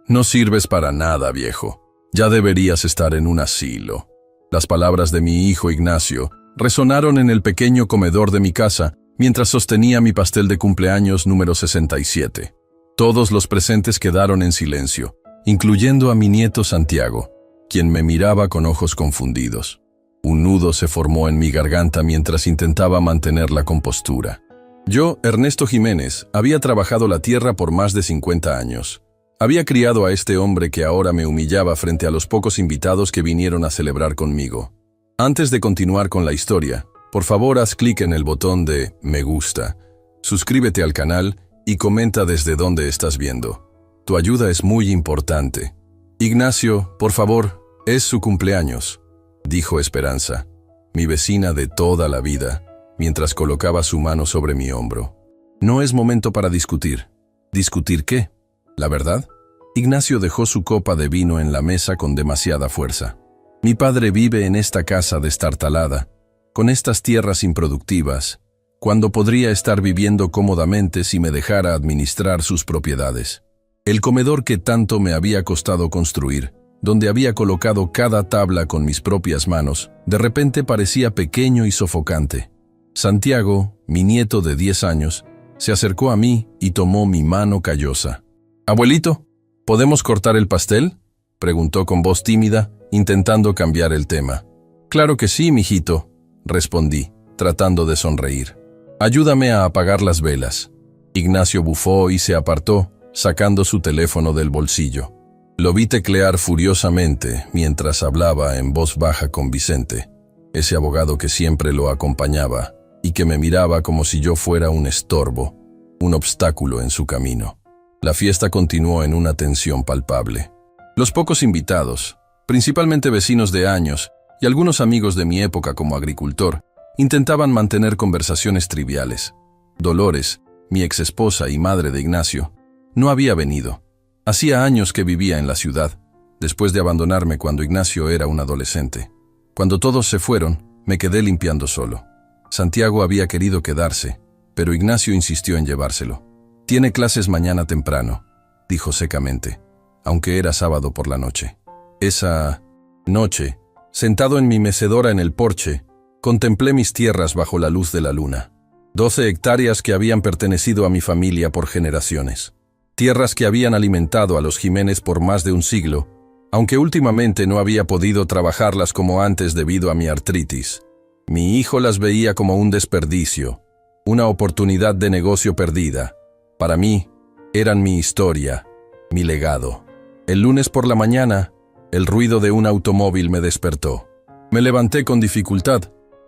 No sirves para nada, viejo. Ya deberías estar en un asilo. Las palabras de mi hijo Ignacio resonaron en el pequeño comedor de mi casa mientras sostenía mi pastel de cumpleaños número 67. Todos los presentes quedaron en silencio, incluyendo a mi nieto Santiago, quien me miraba con ojos confundidos. Un nudo se formó en mi garganta mientras intentaba mantener la compostura. Yo, Ernesto Jiménez, había trabajado la tierra por más de 50 años. Había criado a este hombre que ahora me humillaba frente a los pocos invitados que vinieron a celebrar conmigo. Antes de continuar con la historia, por favor haz clic en el botón de me gusta, suscríbete al canal y comenta desde dónde estás viendo. Tu ayuda es muy importante. Ignacio, por favor, es su cumpleaños, dijo Esperanza, mi vecina de toda la vida, mientras colocaba su mano sobre mi hombro. No es momento para discutir. ¿Discutir qué? ¿La verdad? Ignacio dejó su copa de vino en la mesa con demasiada fuerza. Mi padre vive en esta casa destartalada, con estas tierras improductivas, cuando podría estar viviendo cómodamente si me dejara administrar sus propiedades. El comedor que tanto me había costado construir, donde había colocado cada tabla con mis propias manos, de repente parecía pequeño y sofocante. Santiago, mi nieto de 10 años, se acercó a mí y tomó mi mano callosa. «Abuelito, ¿podemos cortar el pastel?», preguntó con voz tímida, intentando cambiar el tema. «Claro que sí, mijito», respondí, tratando de sonreír. «Ayúdame a apagar las velas». Ignacio bufó y se apartó, sacando su teléfono del bolsillo. Lo vi teclear furiosamente mientras hablaba en voz baja con Vicente, ese abogado que siempre lo acompañaba y que me miraba como si yo fuera un estorbo, un obstáculo en su camino. La fiesta continuó en una tensión palpable. Los pocos invitados, principalmente vecinos de años y algunos amigos de mi época como agricultor, intentaban mantener conversaciones triviales. Dolores, mi exesposa y madre de Ignacio, no había venido. Hacía años que vivía en la ciudad, después de abandonarme cuando Ignacio era un adolescente. Cuando todos se fueron, me quedé limpiando solo. Santiago había querido quedarse, pero Ignacio insistió en llevárselo. «Tiene clases mañana temprano», dijo secamente, aunque era sábado por la noche. Esa noche, sentado en mi mecedora en el porche, contemplé mis tierras bajo la luz de la luna. 12 hectáreas que habían pertenecido a mi familia por generaciones. Tierras que habían alimentado a los Jiménez por más de un siglo, aunque últimamente no había podido trabajarlas como antes debido a mi artritis. Mi hijo las veía como un desperdicio, una oportunidad de negocio perdida. Para mí, eran mi historia, mi legado. El lunes por la mañana, el ruido de un automóvil me despertó. Me levanté con dificultad,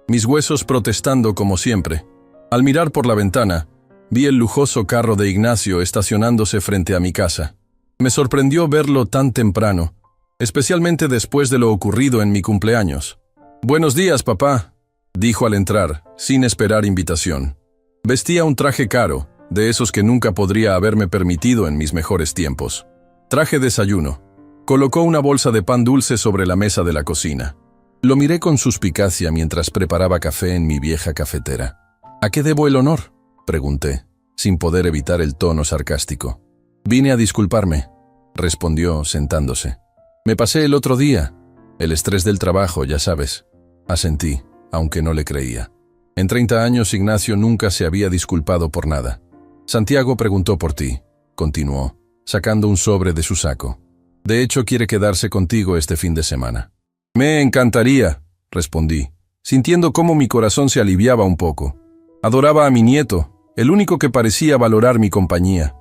mis huesos protestando como siempre. Al mirar por la ventana, vi el lujoso carro de Ignacio estacionándose frente a mi casa. Me sorprendió verlo tan temprano, especialmente después de lo ocurrido en mi cumpleaños. «Buenos días, papá», dijo al entrar, sin esperar invitación. Vestía un traje caro, de esos que nunca podría haberme permitido en mis mejores tiempos. Traje desayuno. Colocó una bolsa de pan dulce sobre la mesa de la cocina. Lo miré con suspicacia mientras preparaba café en mi vieja cafetera. «¿A qué debo el honor?», pregunté, sin poder evitar el tono sarcástico. «Vine a disculparme», respondió, sentándose. «Me pasé el otro día. El estrés del trabajo, ya sabes». Asentí, aunque no le creía. En 30 años Ignacio nunca se había disculpado por nada. «Santiago preguntó por ti», continuó, sacando un sobre de su saco. «De hecho, quiere quedarse contigo este fin de semana». «Me encantaría», respondí, sintiendo cómo mi corazón se aliviaba un poco. Adoraba a mi nieto, el único que parecía valorar mi compañía.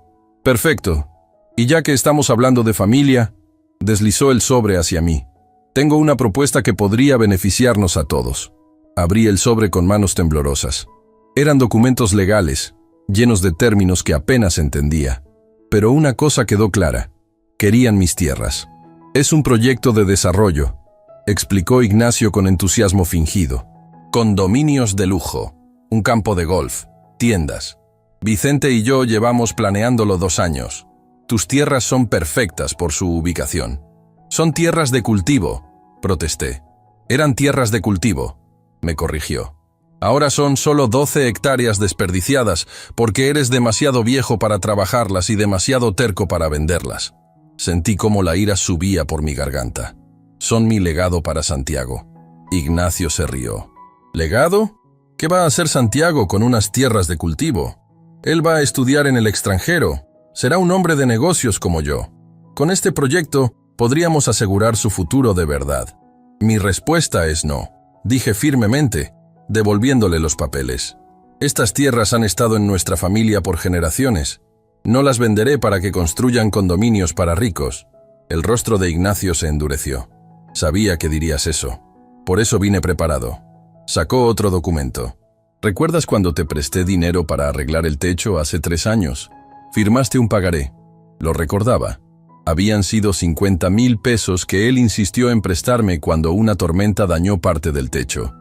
«Perfecto. Y ya que estamos hablando de familia», deslizó el sobre hacia mí. «Tengo una propuesta que podría beneficiarnos a todos». Abrí el sobre con manos temblorosas. Eran documentos legales, llenos de términos que apenas entendía. Pero una cosa quedó clara. Querían mis tierras. «Es un proyecto de desarrollo», explicó Ignacio con entusiasmo fingido. «Condominios de lujo, un campo de golf, tiendas. Vicente y yo llevamos planeándolo 2 años. Tus tierras son perfectas por su ubicación». «Son tierras de cultivo», protesté. «Eran tierras de cultivo», me corrigió. «Ahora son solo 12 hectáreas desperdiciadas porque eres demasiado viejo para trabajarlas y demasiado terco para venderlas». Sentí cómo la ira subía por mi garganta. Son mi legado para Santiago. Ignacio se rió. ¿Legado? ¿Qué va a hacer Santiago con unas tierras de cultivo? Él va a estudiar en el extranjero. Será un hombre de negocios como yo. Con este proyecto podríamos asegurar su futuro de verdad. Mi respuesta es no, dije firmemente, devolviéndole los papeles. Estas tierras han estado en nuestra familia por generaciones. No las venderé para que construyan condominios para ricos. El rostro de Ignacio se endureció. Sabía que dirías eso. Por eso vine preparado. Sacó otro documento. ¿Recuerdas cuando te presté dinero para arreglar el techo hace 3 años? Firmaste un pagaré. Lo recordaba. Habían sido 50,000 pesos que él insistió en prestarme cuando una tormenta dañó parte del techo.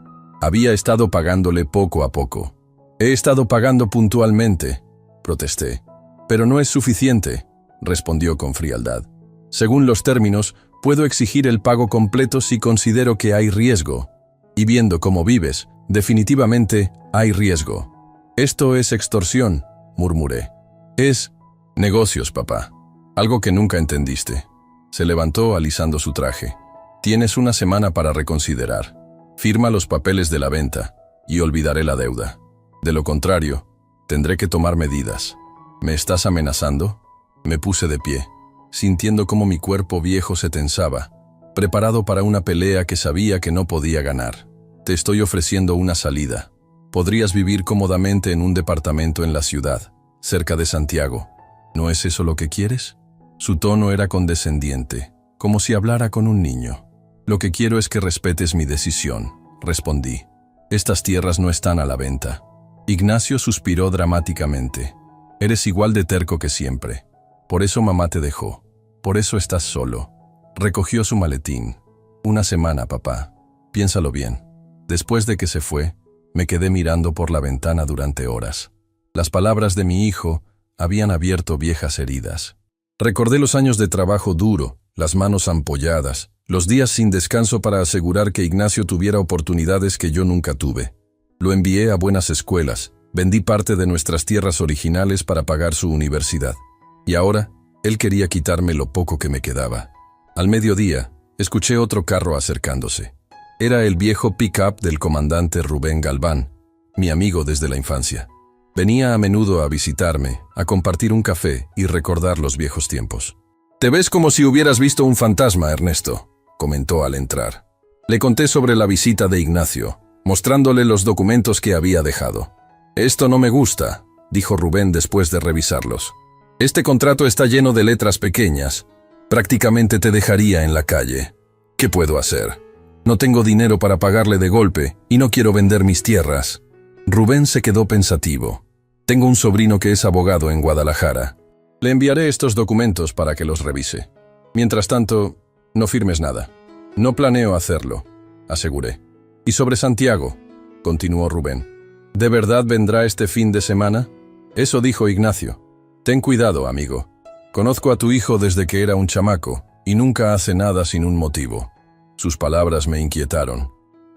Había estado pagándole poco a poco. He estado pagando puntualmente, protesté. Pero no es suficiente, respondió con frialdad. Según los términos, puedo exigir el pago completo si considero que hay riesgo. Y viendo cómo vives, definitivamente hay riesgo. Esto es extorsión, murmuré. Es negocios, papá. Algo que nunca entendiste. Se levantó alisando su traje. Tienes una semana para reconsiderar. Firma los papeles de la venta y olvidaré la deuda. De lo contrario, tendré que tomar medidas. ¿Me estás amenazando? Me puse de pie, sintiendo cómo mi cuerpo viejo se tensaba, preparado para una pelea que sabía que no podía ganar. Te estoy ofreciendo una salida. Podrías vivir cómodamente en un departamento en la ciudad, cerca de Santiago. ¿No es eso lo que quieres? Su tono era condescendiente, como si hablara con un niño. Lo que quiero es que respetes mi decisión, respondí. Estas tierras no están a la venta. Ignacio suspiró dramáticamente. Eres igual de terco que siempre. Por eso mamá te dejó. Por eso estás solo. Recogió su maletín. Una semana, papá. Piénsalo bien. Después de que se fue, me quedé mirando por la ventana durante horas. Las palabras de mi hijo habían abierto viejas heridas. Recordé los años de trabajo duro, las manos ampolladas, los días sin descanso para asegurar que Ignacio tuviera oportunidades que yo nunca tuve. Lo envié a buenas escuelas, vendí parte de nuestras tierras originales para pagar su universidad. Y ahora, él quería quitarme lo poco que me quedaba. Al mediodía, escuché otro carro acercándose. Era el viejo pick-up del comandante Rubén Galván, mi amigo desde la infancia. Venía a menudo a visitarme, a compartir un café y recordar los viejos tiempos. «Te ves como si hubieras visto un fantasma, Ernesto», comentó al entrar. Le conté sobre la visita de Ignacio, mostrándole los documentos que había dejado. «Esto no me gusta», dijo Rubén después de revisarlos. «Este contrato está lleno de letras pequeñas. Prácticamente te dejaría en la calle. ¿Qué puedo hacer? No tengo dinero para pagarle de golpe y no quiero vender mis tierras». Rubén se quedó pensativo. «Tengo un sobrino que es abogado en Guadalajara. Le enviaré estos documentos para que los revise. Mientras tanto, no firmes nada». «No planeo hacerlo», aseguré. «Y sobre Santiago», continuó Rubén. «¿De verdad vendrá este fin de semana?» «Eso dijo Ignacio. Ten cuidado, amigo. Conozco a tu hijo desde que era un chamaco y nunca hace nada sin un motivo». Sus palabras me inquietaron.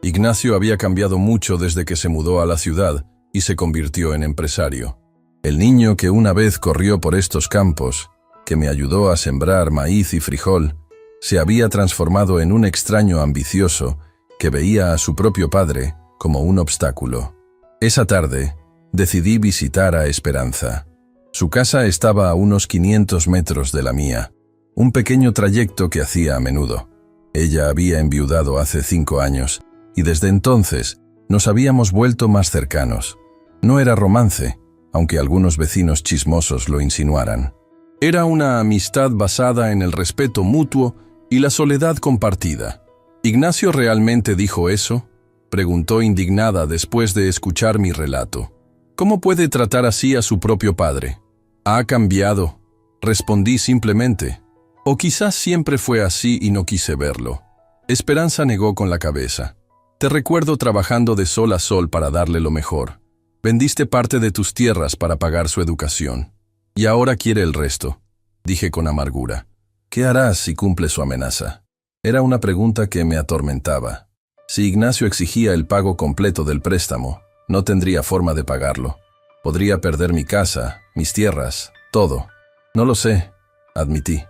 Ignacio había cambiado mucho desde que se mudó a la ciudad y se convirtió en empresario. El niño que una vez corrió por estos campos, que me ayudó a sembrar maíz y frijol, se había transformado en un extraño ambicioso que veía a su propio padre como un obstáculo. Esa tarde, decidí visitar a Esperanza. Su casa estaba a unos 500 metros de la mía, un pequeño trayecto que hacía a menudo. Ella había enviudado hace 5 años, y desde entonces nos habíamos vuelto más cercanos. No era romance, aunque algunos vecinos chismosos lo insinuaran. Era una amistad basada en el respeto mutuo y la soledad compartida. ¿Ignacio realmente dijo eso?, preguntó indignada después de escuchar mi relato. ¿Cómo puede tratar así a su propio padre? «Ha cambiado», respondí simplemente. «O quizás siempre fue así y no quise verlo». Esperanza negó con la cabeza. «Te recuerdo trabajando de sol a sol para darle lo mejor. Vendiste parte de tus tierras para pagar su educación. Y ahora quiere el resto», dije con amargura. «¿Qué harás si cumple su amenaza?». Era una pregunta que me atormentaba. Si Ignacio exigía el pago completo del préstamo, no tendría forma de pagarlo. Podría perder mi casa, mis tierras, todo. «No lo sé», admití.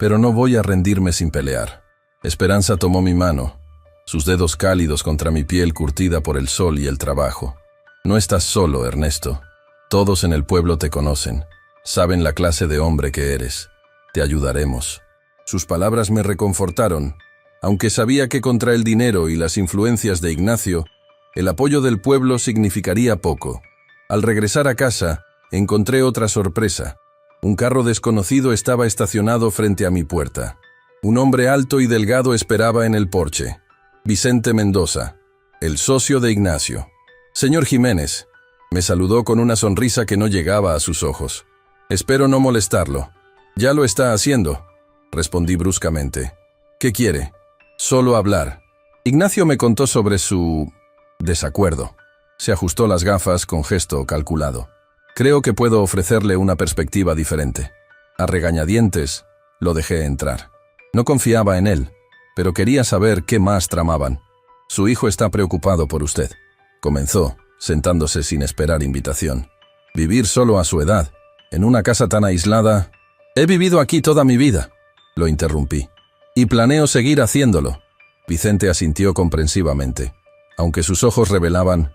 pero no voy a rendirme sin pelear. Esperanza tomó mi mano, sus dedos cálidos contra mi piel curtida por el sol y el trabajo. No estás solo, Ernesto. Todos en el pueblo te conocen. Saben la clase de hombre que eres. Te ayudaremos. Sus palabras me reconfortaron, aunque sabía que contra el dinero y las influencias de Ignacio, el apoyo del pueblo significaría poco. Al regresar a casa, encontré otra sorpresa. Un carro desconocido estaba estacionado frente a mi puerta. Un hombre alto y delgado esperaba en el porche. Vicente Mendoza, el socio de Ignacio. «Señor Jiménez», me saludó con una sonrisa que no llegaba a sus ojos. «Espero no molestarlo». «Ya lo está haciendo», respondí bruscamente. «¿Qué quiere?» «Solo hablar». Ignacio me contó sobre su desacuerdo. Se ajustó las gafas con gesto calculado. «Creo que puedo ofrecerle una perspectiva diferente». A regañadientes, lo dejé entrar. No confiaba en él, pero quería saber qué más tramaban. «Su hijo está preocupado por usted», comenzó, sentándose sin esperar invitación. «Vivir solo a su edad, en una casa tan aislada...» «He vivido aquí toda mi vida», lo interrumpí, «y planeo seguir haciéndolo». Vicente asintió comprensivamente, aunque sus ojos revelaban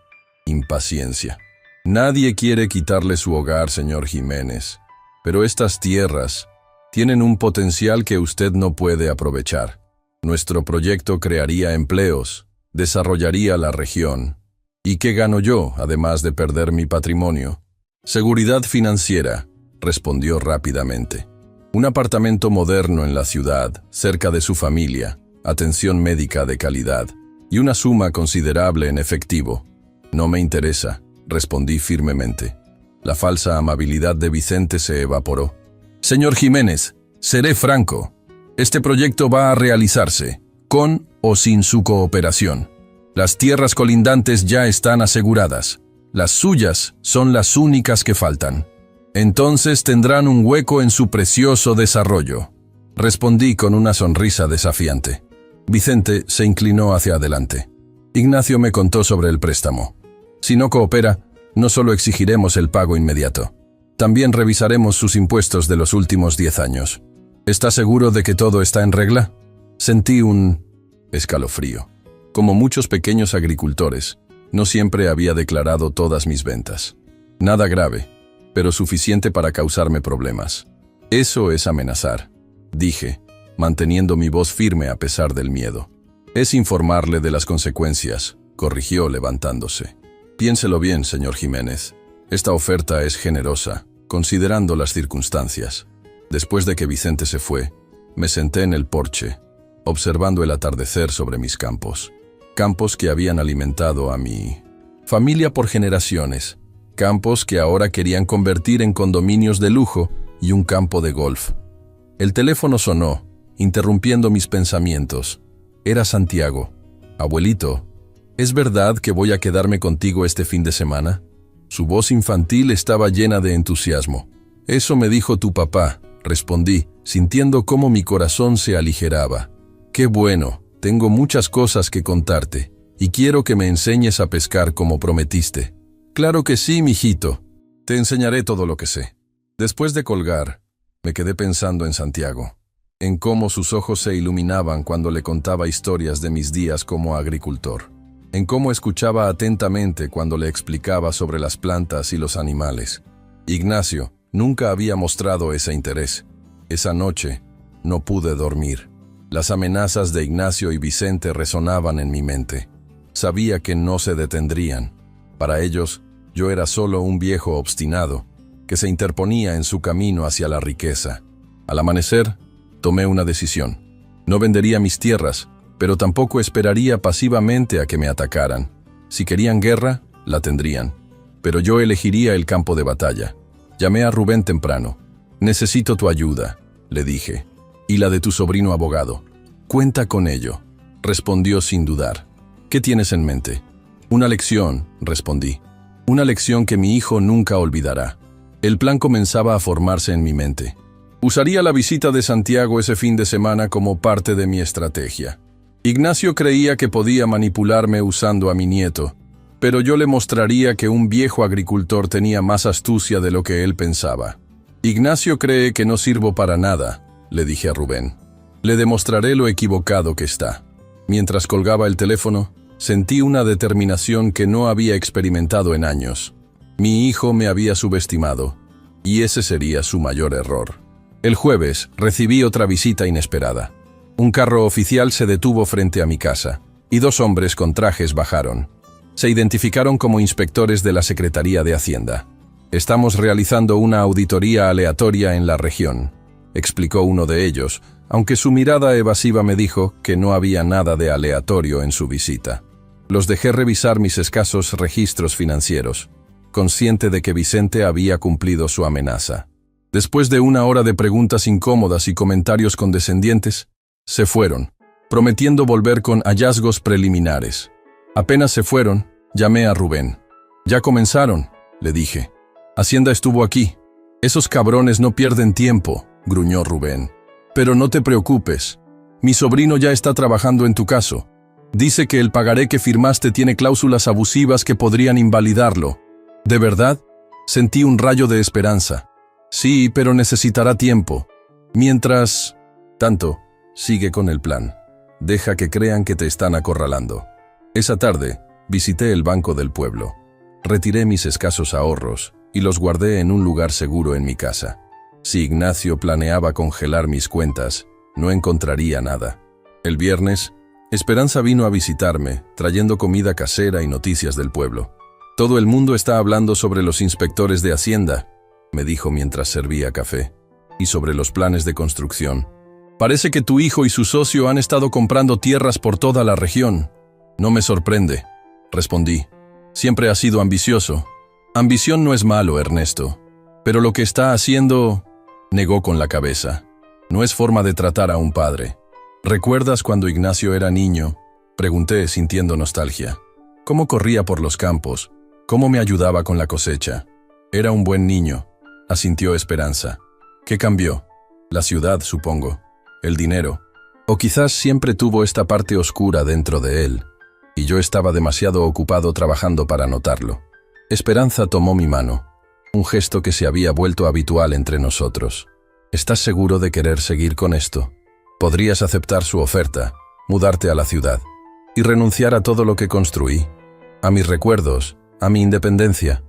impaciencia. «Nadie quiere quitarle su hogar, señor Jiménez, pero estas tierras tienen un potencial que usted no puede aprovechar. Nuestro proyecto crearía empleos, desarrollaría la región. ¿Y qué gano yo, además de perder mi patrimonio?» «Seguridad financiera», respondió rápidamente. «Un apartamento moderno en la ciudad, cerca de su familia, atención médica de calidad y una suma considerable en efectivo». «No me interesa», respondí firmemente. La falsa amabilidad de Vicente se evaporó. «Señor Jiménez, seré franco. Este proyecto va a realizarse, con o sin su cooperación. Las tierras colindantes ya están aseguradas. Las suyas son las únicas que faltan. Entonces tendrán un hueco en su precioso desarrollo», respondí con una sonrisa desafiante. Vicente se inclinó hacia adelante. Ignacio me contó sobre el préstamo. «Si no coopera, no solo exigiremos el pago inmediato, también revisaremos sus impuestos de los últimos 10 años. ¿Está seguro de que todo está en regla?» Sentí un escalofrío. Como muchos pequeños agricultores, no siempre había declarado todas mis ventas. Nada grave, pero suficiente para causarme problemas. «Eso es amenazar», dije, manteniendo mi voz firme a pesar del miedo. «Es informarle de las consecuencias», corrigió levantándose. «Piénselo bien, señor Jiménez. Esta oferta es generosa, considerando las circunstancias». Después de que Vicente se fue, me senté en el porche, observando el atardecer sobre mis campos. Campos que habían alimentado a mi familia por generaciones. Campos que ahora querían convertir en condominios de lujo y un campo de golf. El teléfono sonó, interrumpiendo mis pensamientos. Era Santiago. «Abuelito, ¿es verdad que voy a quedarme contigo este fin de semana?» Su voz infantil estaba llena de entusiasmo. «Eso me dijo tu papá», respondí, sintiendo cómo mi corazón se aligeraba. «Qué bueno, tengo muchas cosas que contarte, y quiero que me enseñes a pescar como prometiste». «Claro que sí, mijito. Te enseñaré todo lo que sé». Después de colgar, me quedé pensando en Santiago, en cómo sus ojos se iluminaban cuando le contaba historias de mis días como agricultor, en cómo escuchaba atentamente cuando le explicaba sobre las plantas y los animales. Ignacio nunca había mostrado ese interés. Esa noche no pude dormir. Las amenazas de Ignacio y Vicente resonaban en mi mente. Sabía que no se detendrían. Para ellos, yo era solo un viejo obstinado que se interponía en su camino hacia la riqueza. Al amanecer, tomé una decisión. No vendería mis tierras, pero tampoco esperaría pasivamente a que me atacaran. Si querían guerra, la tendrían. Pero yo elegiría el campo de batalla. Llamé a Rubén temprano. «Necesito tu ayuda», le dije, «y la de tu sobrino abogado». «Cuenta con ello», respondió sin dudar. «¿Qué tienes en mente?» «Una lección», respondí. «Una lección que mi hijo nunca olvidará». El plan comenzaba a formarse en mi mente. Usaría la visita de Santiago ese fin de semana como parte de mi estrategia. Ignacio creía que podía manipularme usando a mi nieto, pero yo le mostraría que un viejo agricultor tenía más astucia de lo que él pensaba. Ignacio cree que no sirvo para nada, le dije a Rubén. Le demostraré lo equivocado que está. Mientras colgaba el teléfono, sentí una determinación que no había experimentado en años. Mi hijo me había subestimado, y ese sería su mayor error. El jueves recibí otra visita inesperada. Un carro oficial se detuvo frente a mi casa, y 2 hombres con trajes bajaron. Se identificaron como inspectores de la Secretaría de Hacienda. «Estamos realizando una auditoría aleatoria en la región», explicó uno de ellos, aunque su mirada evasiva me dijo que no había nada de aleatorio en su visita. Los dejé revisar mis escasos registros financieros, consciente de que Vicente había cumplido su amenaza. Después de 1 hora de preguntas incómodas y comentarios condescendientes, se fueron, prometiendo volver con hallazgos preliminares. Apenas se fueron, llamé a Rubén. «Ya comenzaron», le dije. «Hacienda estuvo aquí». «Esos cabrones no pierden tiempo», gruñó Rubén. «Pero no te preocupes. Mi sobrino ya está trabajando en tu caso. Dice que el pagaré que firmaste tiene cláusulas abusivas que podrían invalidarlo». «¿De verdad?». Sentí un rayo de esperanza. «Sí, pero necesitará tiempo. Mientras tanto, sigue con el plan. Deja que crean que te están acorralando». Esa tarde, visité el banco del pueblo. Retiré mis escasos ahorros y los guardé en un lugar seguro en mi casa. Si Ignacio planeaba congelar mis cuentas, no encontraría nada. El viernes, Esperanza vino a visitarme, trayendo comida casera y noticias del pueblo. «Todo el mundo está hablando sobre los inspectores de Hacienda», me dijo mientras servía café, «y sobre los planes de construcción. Parece que tu hijo y su socio han estado comprando tierras por toda la región». «No me sorprende», respondí. «Siempre ha sido ambicioso». «Ambición no es malo, Ernesto. Pero lo que está haciendo…», negó con la cabeza. «No es forma de tratar a un padre». «¿Recuerdas cuando Ignacio era niño?», pregunté sintiendo nostalgia. «¿Cómo corría por los campos? ¿Cómo me ayudaba con la cosecha?». «Era un buen niño», asintió Esperanza. «¿Qué cambió?». «La ciudad, supongo. El dinero. O quizás siempre tuvo esta parte oscura dentro de él, y yo estaba demasiado ocupado trabajando para notarlo». Esperanza tomó mi mano, un gesto que se había vuelto habitual entre nosotros. «¿Estás seguro de querer seguir con esto? Podrías aceptar su oferta, mudarte a la ciudad, y renunciar a todo lo que construí, a mis recuerdos, a mi independencia».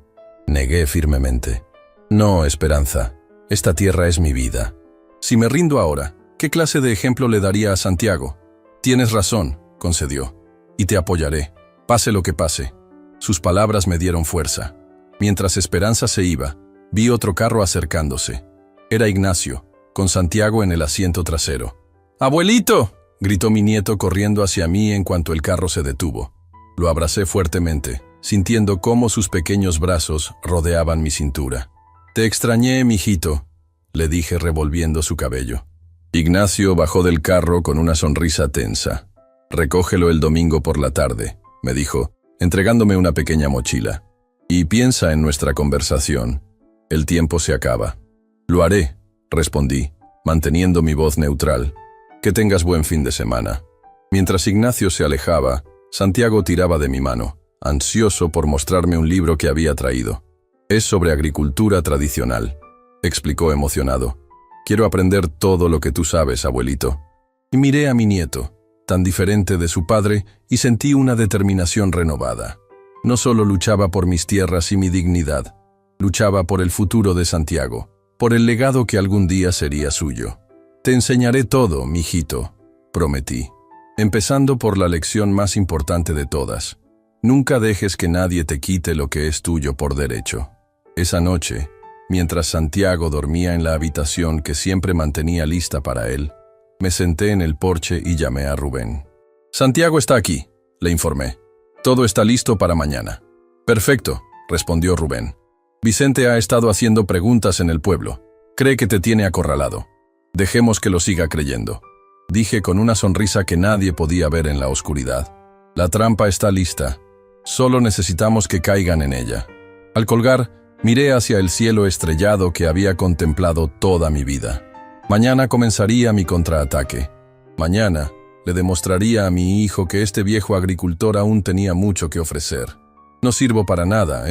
Negué firmemente. «No, Esperanza, esta tierra es mi vida. Si me rindo ahora, ¿qué clase de ejemplo le daría a Santiago?». «Tienes razón», concedió, «y te apoyaré, pase lo que pase». Sus palabras me dieron fuerza. Mientras Esperanza se iba, vi otro carro acercándose. Era Ignacio, con Santiago en el asiento trasero. «¡Abuelito!», gritó mi nieto corriendo hacia mí en cuanto el carro se detuvo. Lo abracé fuertemente, sintiendo cómo sus pequeños brazos rodeaban mi cintura. «Te extrañé, mijito», le dije revolviendo su cabello. Ignacio bajó del carro con una sonrisa tensa. «Recógelo el domingo por la tarde», me dijo, entregándome una pequeña mochila. «Y piensa en nuestra conversación. El tiempo se acaba». «Lo haré», respondí, manteniendo mi voz neutral. «Que tengas buen fin de semana». Mientras Ignacio se alejaba, Santiago tiraba de mi mano, ansioso por mostrarme un libro que había traído. «Es sobre agricultura tradicional», explicó emocionado. «Quiero aprender todo lo que tú sabes, abuelito». Y miré a mi nieto, tan diferente de su padre, y sentí una determinación renovada. No solo luchaba por mis tierras y mi dignidad, luchaba por el futuro de Santiago, por el legado que algún día sería suyo. «Te enseñaré todo, mijito», prometí, empezando por la lección más importante de todas. Nunca dejes que nadie te quite lo que es tuyo por derecho. Esa noche, mientras Santiago dormía en la habitación que siempre mantenía lista para él, me senté en el porche y llamé a Rubén. «Santiago está aquí», le informé. «Todo está listo para mañana». «Perfecto», respondió Rubén. «Vicente ha estado haciendo preguntas en el pueblo. Cree que te tiene acorralado. Dejemos que lo siga creyendo», dije con una sonrisa que nadie podía ver en la oscuridad. «La trampa está lista. Solo necesitamos que caigan en ella». Al colgar, miré hacia el cielo estrellado que había contemplado toda mi vida. Mañana comenzaría mi contraataque. Mañana le demostraría a mi hijo que este viejo agricultor aún tenía mucho que ofrecer. «No sirvo para nada,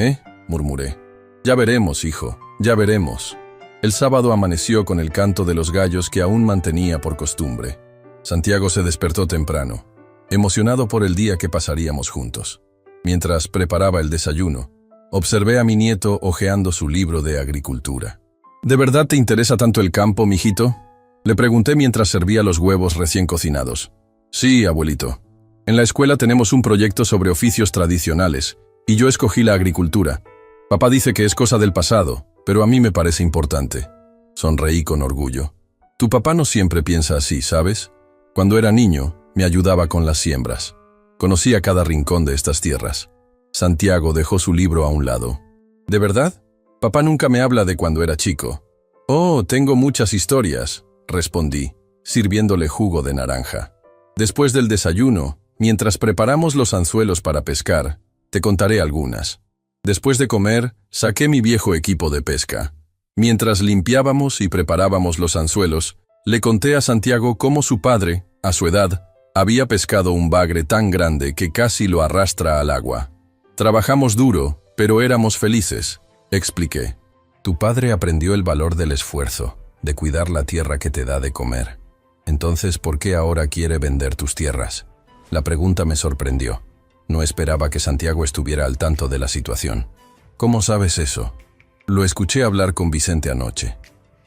murmuré. «Ya veremos, hijo, ya veremos». El sábado amaneció con el canto de los gallos que aún mantenía por costumbre. Santiago se despertó temprano, emocionado por el día que pasaríamos juntos. Mientras preparaba el desayuno, observé a mi nieto hojeando su libro de agricultura. ¿De verdad te interesa tanto el campo, mijito?, le pregunté mientras servía los huevos recién cocinados. Sí, abuelito. En la escuela tenemos un proyecto sobre oficios tradicionales, y yo escogí la agricultura. Papá dice que es cosa del pasado, pero a mí me parece importante. Sonreí con orgullo. Tu papá no siempre piensa así, ¿sabes? Cuando era niño, me ayudaba con las siembras. Conocía cada rincón de estas tierras. Santiago dejó su libro a un lado. ¿De verdad? Papá nunca me habla de cuando era chico. Oh, tengo muchas historias, respondí, sirviéndole jugo de naranja. Después del desayuno, mientras preparamos los anzuelos para pescar, te contaré algunas. Después de comer, saqué mi viejo equipo de pesca. Mientras limpiábamos y preparábamos los anzuelos, le conté a Santiago cómo su padre, a su edad, había pescado un bagre tan grande que casi lo arrastra al agua. Trabajamos duro, pero éramos felices, expliqué. Tu padre aprendió el valor del esfuerzo, de cuidar la tierra que te da de comer. Entonces, ¿por qué ahora quiere vender tus tierras? La pregunta me sorprendió. No esperaba que Santiago estuviera al tanto de la situación. ¿Cómo sabes eso? Lo escuché hablar con Vicente anoche.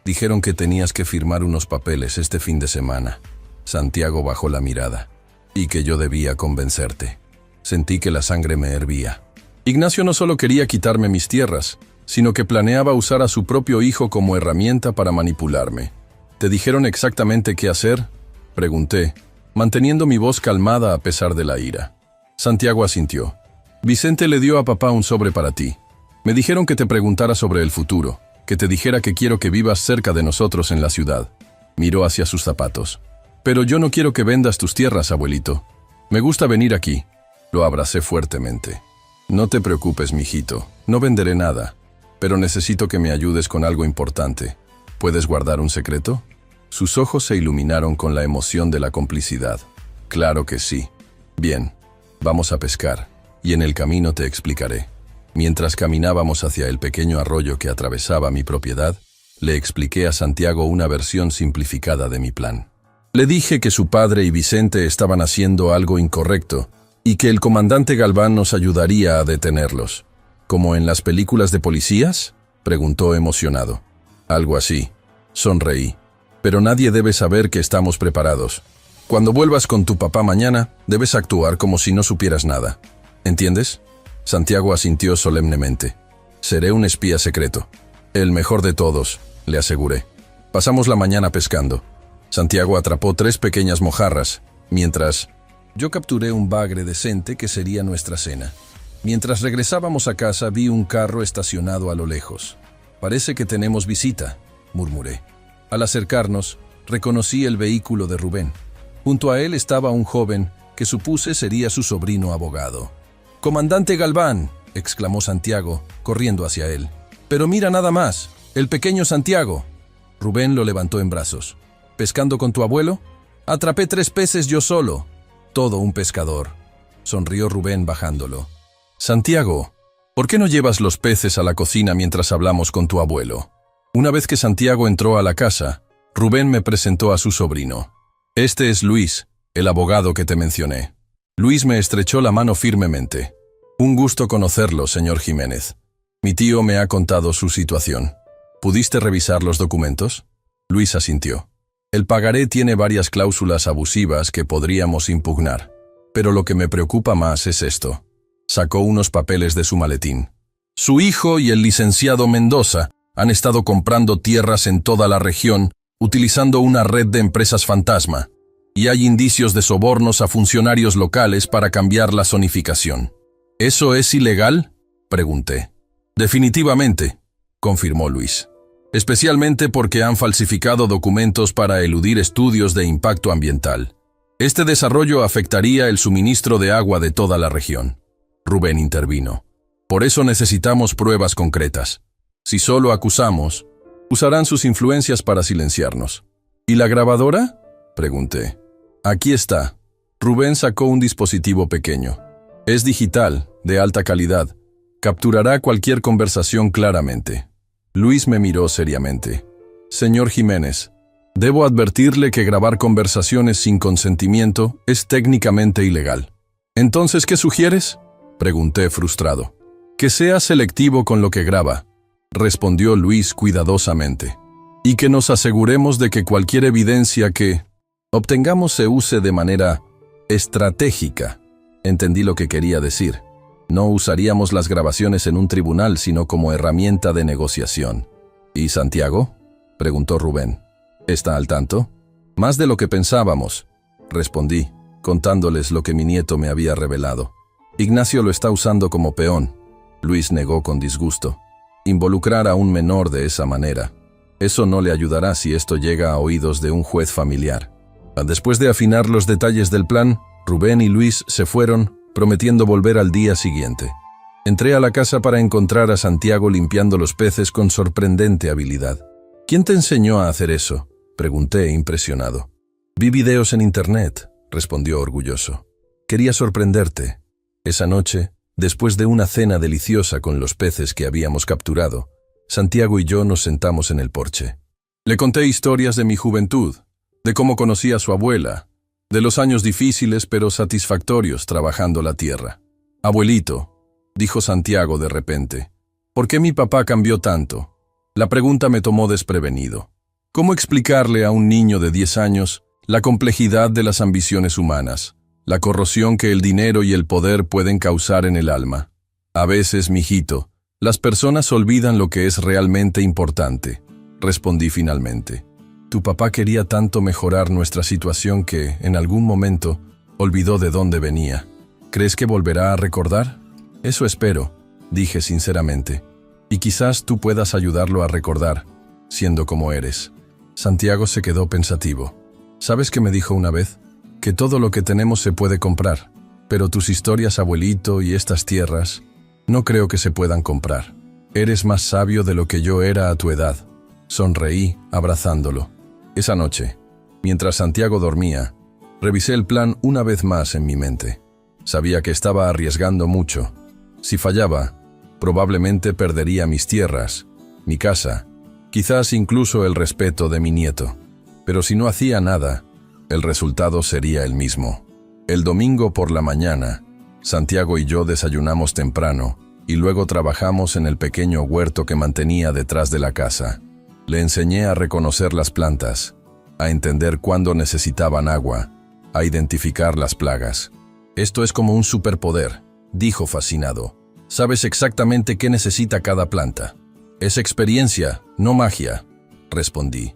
Dijeron que tenías que firmar unos papeles este fin de semana. Santiago bajó la mirada. Y que yo debía convencerte. Sentí que la sangre me hervía. Ignacio no solo quería quitarme mis tierras, sino que planeaba usar a su propio hijo como herramienta para manipularme. ¿Te dijeron exactamente qué hacer?, pregunté, manteniendo mi voz calmada a pesar de la ira. Santiago asintió. Vicente le dio a papá un sobre para ti. Me dijeron que te preguntara sobre el futuro, que te dijera que quiero que vivas cerca de nosotros en la ciudad. Miró hacia sus zapatos. Pero yo no quiero que vendas tus tierras, abuelito. Me gusta venir aquí. Lo abracé fuertemente. No te preocupes, mijito, no venderé nada. Pero necesito que me ayudes con algo importante. ¿Puedes guardar un secreto? Sus ojos se iluminaron con la emoción de la complicidad. Claro que sí. Bien, vamos a pescar, y en el camino te explicaré. Mientras caminábamos hacia el pequeño arroyo que atravesaba mi propiedad, le expliqué a Santiago una versión simplificada de mi plan. Le dije que su padre y Vicente estaban haciendo algo incorrecto, y que el comandante Galván nos ayudaría a detenerlos. ¿Como en las películas de policías?, preguntó emocionado. Algo así. Sonreí. Pero nadie debe saber que estamos preparados. Cuando vuelvas con tu papá mañana, debes actuar como si no supieras nada. ¿Entiendes? Santiago asintió solemnemente. Seré un espía secreto. El mejor de todos, le aseguré. Pasamos la mañana pescando. Santiago atrapó 3 pequeñas mojarras, mientras yo capturé un bagre decente que sería nuestra cena. Mientras regresábamos a casa vi un carro estacionado a lo lejos. Parece que tenemos visita, murmuré. Al acercarnos, reconocí el vehículo de Rubén. Junto a él estaba un joven que supuse sería su sobrino abogado. «¡Comandante Galván!», exclamó Santiago, corriendo hacia él. «Pero mira nada más, el pequeño Santiago». Rubén lo levantó en brazos. «¿Pescando con tu abuelo?». «Atrapé 3 peces yo solo». «Todo un pescador», sonrió Rubén bajándolo. «Santiago, ¿por qué no llevas los peces a la cocina mientras hablamos con tu abuelo?». Una vez que Santiago entró a la casa, Rubén me presentó a su sobrino. «Este es Luis, el abogado que te mencioné». Luis me estrechó la mano firmemente. «Un gusto conocerlo, señor Jiménez. Mi tío me ha contado su situación. ¿Pudiste revisar los documentos?». Luis asintió. «El pagaré tiene varias cláusulas abusivas que podríamos impugnar. Pero lo que me preocupa más es esto». Sacó unos papeles de su maletín. «Su hijo y el licenciado Mendoza han estado comprando tierras en toda la región utilizando una red de empresas fantasma, y hay indicios de sobornos a funcionarios locales para cambiar la zonificación». «¿Eso es ilegal?», pregunté. «Definitivamente», confirmó Luis. «Especialmente porque han falsificado documentos para eludir estudios de impacto ambiental. Este desarrollo afectaría el suministro de agua de toda la región». Rubén intervino. «Por eso necesitamos pruebas concretas. Si solo acusamos, usarán sus influencias para silenciarnos». «¿Y la grabadora?», pregunté. «Aquí está». Rubén sacó un dispositivo pequeño. «Es digital, de alta calidad. Capturará cualquier conversación claramente». Luis me miró seriamente. Señor Jiménez, debo advertirle que grabar conversaciones sin consentimiento es técnicamente ilegal. ¿Entonces qué sugieres?, pregunté frustrado. Que sea selectivo con lo que graba, respondió Luis cuidadosamente. Y que nos aseguremos de que cualquier evidencia que obtengamos se use de manera estratégica. Entendí lo que quería decir. No usaríamos las grabaciones en un tribunal, sino como herramienta de negociación. ¿Y Santiago?, preguntó Rubén. ¿Está al tanto? Más de lo que pensábamos, respondí, contándoles lo que mi nieto me había revelado. Ignacio lo está usando como peón. Luis negó con disgusto. Involucrar a un menor de esa manera. Eso no le ayudará si esto llega a oídos de un juez familiar. Después de afinar los detalles del plan, Rubén y Luis se fueron, prometiendo volver al día siguiente. Entré a la casa para encontrar a Santiago limpiando los peces con sorprendente habilidad. ¿Quién te enseñó a hacer eso?, pregunté impresionado. Vi videos en internet, respondió orgulloso. Quería sorprenderte. Esa noche, después de una cena deliciosa con los peces que habíamos capturado, Santiago y yo nos sentamos en el porche. Le conté historias de mi juventud, de cómo conocí a su abuela, de los años difíciles pero satisfactorios trabajando la tierra. Abuelito, dijo Santiago de repente, ¿por qué mi papá cambió tanto? La pregunta me tomó desprevenido. ¿Cómo explicarle a un niño de 10 años la complejidad de las ambiciones humanas, la corrosión que el dinero y el poder pueden causar en el alma? A veces, mijito, las personas olvidan lo que es realmente importante, respondí finalmente. Tu papá quería tanto mejorar nuestra situación que, en algún momento, olvidó de dónde venía. ¿Crees que volverá a recordar? Eso espero, dije sinceramente. Y quizás tú puedas ayudarlo a recordar, siendo como eres. Santiago se quedó pensativo. ¿Sabes qué me dijo una vez? Que todo lo que tenemos se puede comprar, pero tus historias, abuelito, y estas tierras, no creo que se puedan comprar. Eres más sabio de lo que yo era a tu edad. Sonreí, abrazándolo. Esa noche, mientras Santiago dormía, revisé el plan una vez más en mi mente. Sabía que estaba arriesgando mucho. Si fallaba, probablemente perdería mis tierras, mi casa, quizás incluso el respeto de mi nieto. Pero si no hacía nada, el resultado sería el mismo. El domingo por la mañana, Santiago y yo desayunamos temprano y luego trabajamos en el pequeño huerto que mantenía detrás de la casa. Le enseñé a reconocer las plantas, a entender cuándo necesitaban agua, a identificar las plagas. Esto es como un superpoder, dijo fascinado. Sabes exactamente qué necesita cada planta. Es experiencia, no magia, respondí.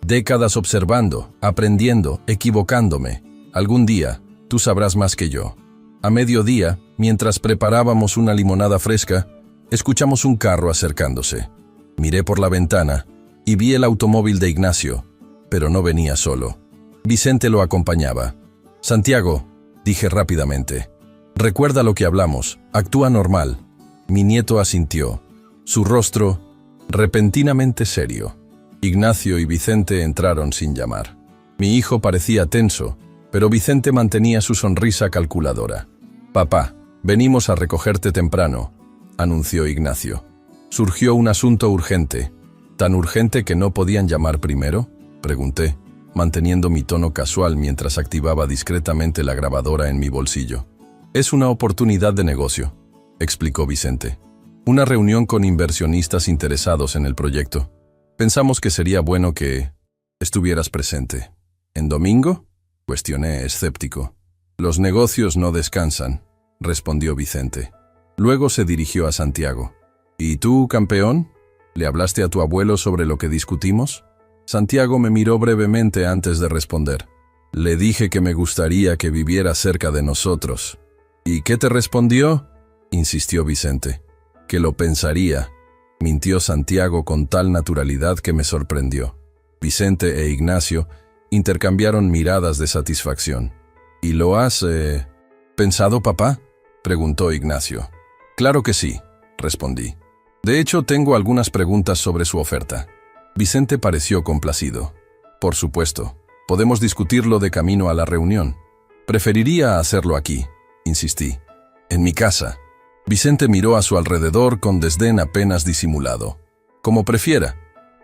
Décadas observando, aprendiendo, equivocándome. Algún día, tú sabrás más que yo. A mediodía, mientras preparábamos una limonada fresca, escuchamos un carro acercándose. Miré por la ventana y vi el automóvil de Ignacio, pero no venía solo. Vicente lo acompañaba. Santiago, dije rápidamente, recuerda lo que hablamos, actúa normal. Mi nieto asintió, su rostro repentinamente serio. Ignacio y Vicente entraron sin llamar. Mi hijo parecía tenso, pero Vicente mantenía su sonrisa calculadora. Papá, venimos a recogerte temprano, anunció Ignacio. Surgió un asunto urgente. ¿Tan urgente que no podían llamar primero?, pregunté, manteniendo mi tono casual mientras activaba discretamente la grabadora en mi bolsillo. Es una oportunidad de negocio, explicó Vicente. Una reunión con inversionistas interesados en el proyecto. Pensamos que sería bueno que estuvieras presente. ¿En domingo?, cuestioné escéptico. Los negocios no descansan, respondió Vicente. Luego se dirigió a Santiago. ¿Y tú, campeón? ¿Le hablaste a tu abuelo sobre lo que discutimos? Santiago me miró brevemente antes de responder. Le dije que me gustaría que viviera cerca de nosotros. ¿Y qué te respondió?, insistió Vicente. Que lo pensaría, mintió Santiago con tal naturalidad que me sorprendió. Vicente e Ignacio intercambiaron miradas de satisfacción. ¿Y lo has, pensado, papá?, preguntó Ignacio. Claro que sí, respondí. De hecho, tengo algunas preguntas sobre su oferta. Vicente pareció complacido. Por supuesto, podemos discutirlo de camino a la reunión. Preferiría hacerlo aquí, insistí. En mi casa. Vicente miró a su alrededor con desdén apenas disimulado. Como prefiera.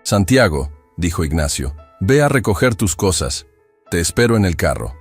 Santiago, dijo Ignacio, ve a recoger tus cosas. Te espero en el carro.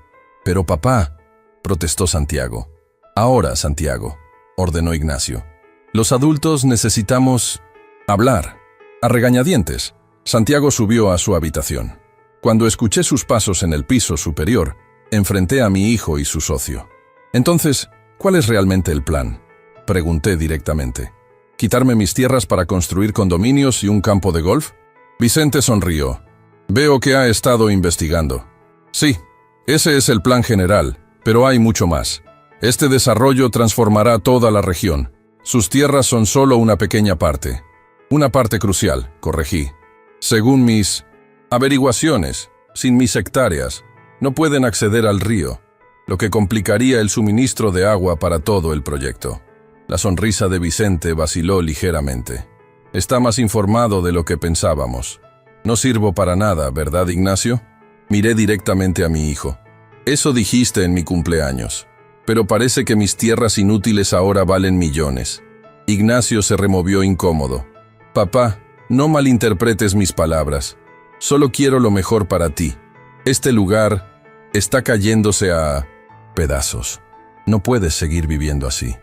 Pero papá, protestó Santiago. Ahora, Santiago, ordenó Ignacio. Los adultos necesitamos hablar. A regañadientes, Santiago subió a su habitación. Cuando escuché sus pasos en el piso superior, enfrenté a mi hijo y su socio. Entonces, ¿cuál es realmente el plan? Pregunté directamente. ¿Quitarme mis tierras para construir condominios y un campo de golf? Vicente sonrió. Veo que ha estado investigando. Sí, ese es el plan general, pero hay mucho más. Este desarrollo transformará toda la región. Sus tierras son solo una pequeña parte. Una parte crucial, corregí. Según mis averiguaciones, sin mis hectáreas, no pueden acceder al río, lo que complicaría el suministro de agua para todo el proyecto. La sonrisa de Vicente vaciló ligeramente. Está más informado de lo que pensábamos. No sirvo para nada, ¿verdad, Ignacio? Miré directamente a mi hijo. Eso dijiste en mi cumpleaños. Pero parece que mis tierras inútiles ahora valen millones. Ignacio se removió incómodo. Papá, no malinterpretes mis palabras. Solo quiero lo mejor para ti. Este lugar está cayéndose a pedazos. No puedes seguir viviendo así.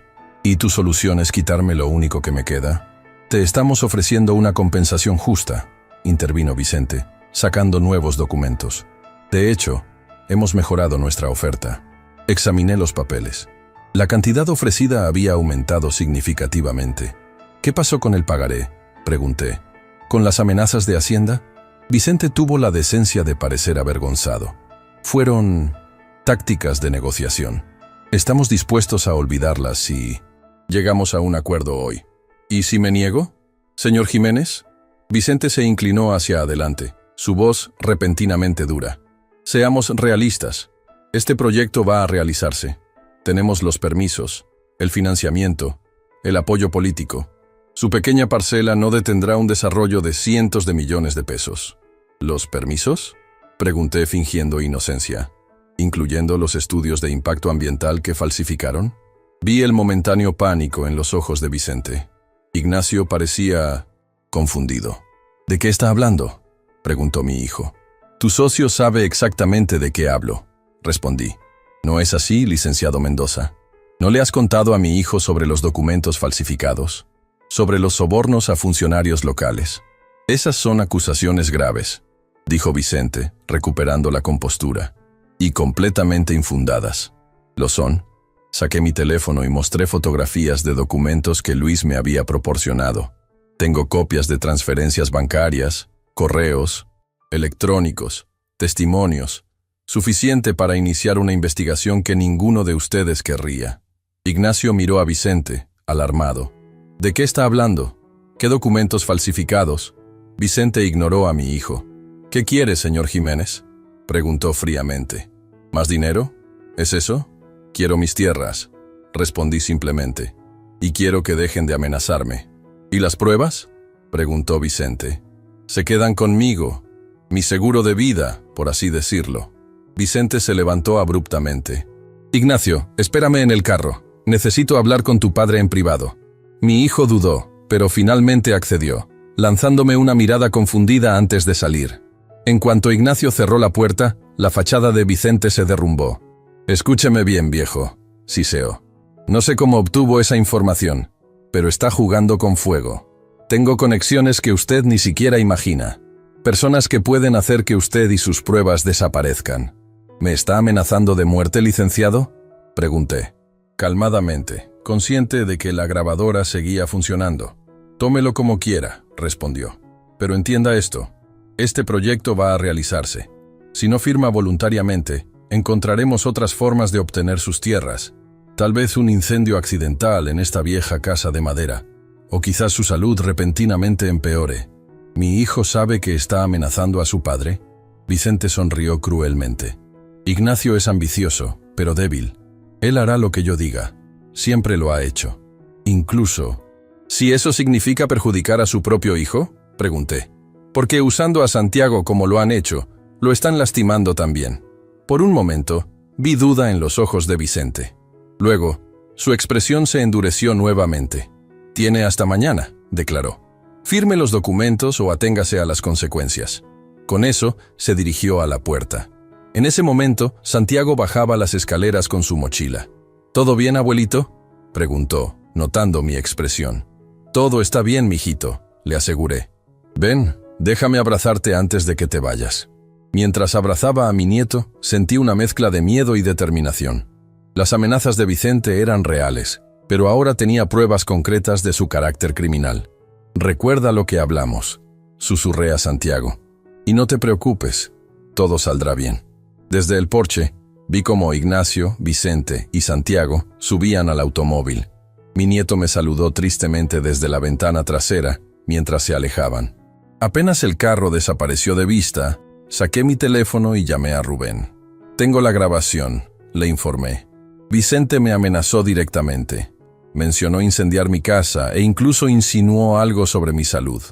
¿Y tu solución es quitarme lo único que me queda? Te estamos ofreciendo una compensación justa, intervino Vicente, sacando nuevos documentos. De hecho, hemos mejorado nuestra oferta. Examiné los papeles. La cantidad ofrecida había aumentado significativamente. ¿Qué pasó con el pagaré?, pregunté. ¿Con las amenazas de Hacienda? Vicente tuvo la decencia de parecer avergonzado. Fueron tácticas de negociación. Estamos dispuestos a olvidarlas si llegamos a un acuerdo hoy. ¿Y si me niego, señor Jiménez? Vicente se inclinó hacia adelante, su voz repentinamente dura. Seamos realistas. Este proyecto va a realizarse. Tenemos los permisos, el financiamiento, el apoyo político. Su pequeña parcela no detendrá un desarrollo de cientos de millones de pesos. ¿Los permisos?, pregunté fingiendo inocencia. ¿Incluyendo los estudios de impacto ambiental que falsificaron? Vi el momentáneo pánico en los ojos de Vicente. Ignacio parecía confundido. ¿De qué está hablando?, preguntó mi hijo. Tu socio sabe exactamente de qué hablo, respondí. ¿No es así, licenciado Mendoza? ¿No le has contado a mi hijo sobre los documentos falsificados? ¿Sobre los sobornos a funcionarios locales? Esas son acusaciones graves, dijo Vicente, recuperando la compostura. Y completamente infundadas. ¿Lo son? Saqué mi teléfono y mostré fotografías de documentos que Luis me había proporcionado. Tengo copias de transferencias bancarias, correos, electrónicos, testimonios, suficiente para iniciar una investigación que ninguno de ustedes querría. Ignacio miró a Vicente, alarmado. ¿De qué está hablando? ¿Qué documentos falsificados? Vicente ignoró a mi hijo. ¿Qué quiere, señor Jiménez?, preguntó fríamente. ¿Más dinero? ¿Es eso? Quiero mis tierras, respondí simplemente. Y quiero que dejen de amenazarme. ¿Y las pruebas?, preguntó Vicente. Se quedan conmigo, mi seguro de vida, por así decirlo. Vicente se levantó abruptamente. Ignacio, espérame en el carro. Necesito hablar con tu padre en privado. Mi hijo dudó, pero finalmente accedió, lanzándome una mirada confundida antes de salir. En cuanto Ignacio cerró la puerta, la fachada de Vicente se derrumbó. Escúcheme bien, viejo, siseó. No sé cómo obtuvo esa información, pero está jugando con fuego. Tengo conexiones que usted ni siquiera imagina. Personas que pueden hacer que usted y sus pruebas desaparezcan. ¿Me está amenazando de muerte, licenciado?, pregunté. Calmadamente, consciente de que la grabadora seguía funcionando. Tómelo como quiera, respondió. Pero entienda esto. Este proyecto va a realizarse. Si no firma voluntariamente, encontraremos otras formas de obtener sus tierras. Tal vez un incendio accidental en esta vieja casa de madera. O quizás su salud repentinamente empeore. ¿Mi hijo sabe que está amenazando a su padre? Vicente sonrió cruelmente. Ignacio es ambicioso, pero débil. Él hará lo que yo diga. Siempre lo ha hecho. Incluso... ¿Si eso significa perjudicar a su propio hijo?, pregunté. Porque usando a Santiago como lo han hecho, lo están lastimando también. Por un momento, vi duda en los ojos de Vicente. Luego, su expresión se endureció nuevamente. «Tiene hasta mañana», declaró. Firme los documentos o aténgase a las consecuencias. Con eso, se dirigió a la puerta. En ese momento, Santiago bajaba las escaleras con su mochila. ¿Todo bien, abuelito?, preguntó, notando mi expresión. Todo está bien, mijito, le aseguré. Ven, déjame abrazarte antes de que te vayas. Mientras abrazaba a mi nieto, sentí una mezcla de miedo y determinación. Las amenazas de Vicente eran reales, pero ahora tenía pruebas concretas de su carácter criminal. Recuerda lo que hablamos, susurré a Santiago. Y no te preocupes, todo saldrá bien. Desde el porche, vi cómo Ignacio, Vicente y Santiago subían al automóvil. Mi nieto me saludó tristemente desde la ventana trasera mientras se alejaban. Apenas el carro desapareció de vista, saqué mi teléfono y llamé a Rubén. Tengo la grabación, le informé. Vicente me amenazó directamente. Mencionó incendiar mi casa e incluso insinuó algo sobre mi salud.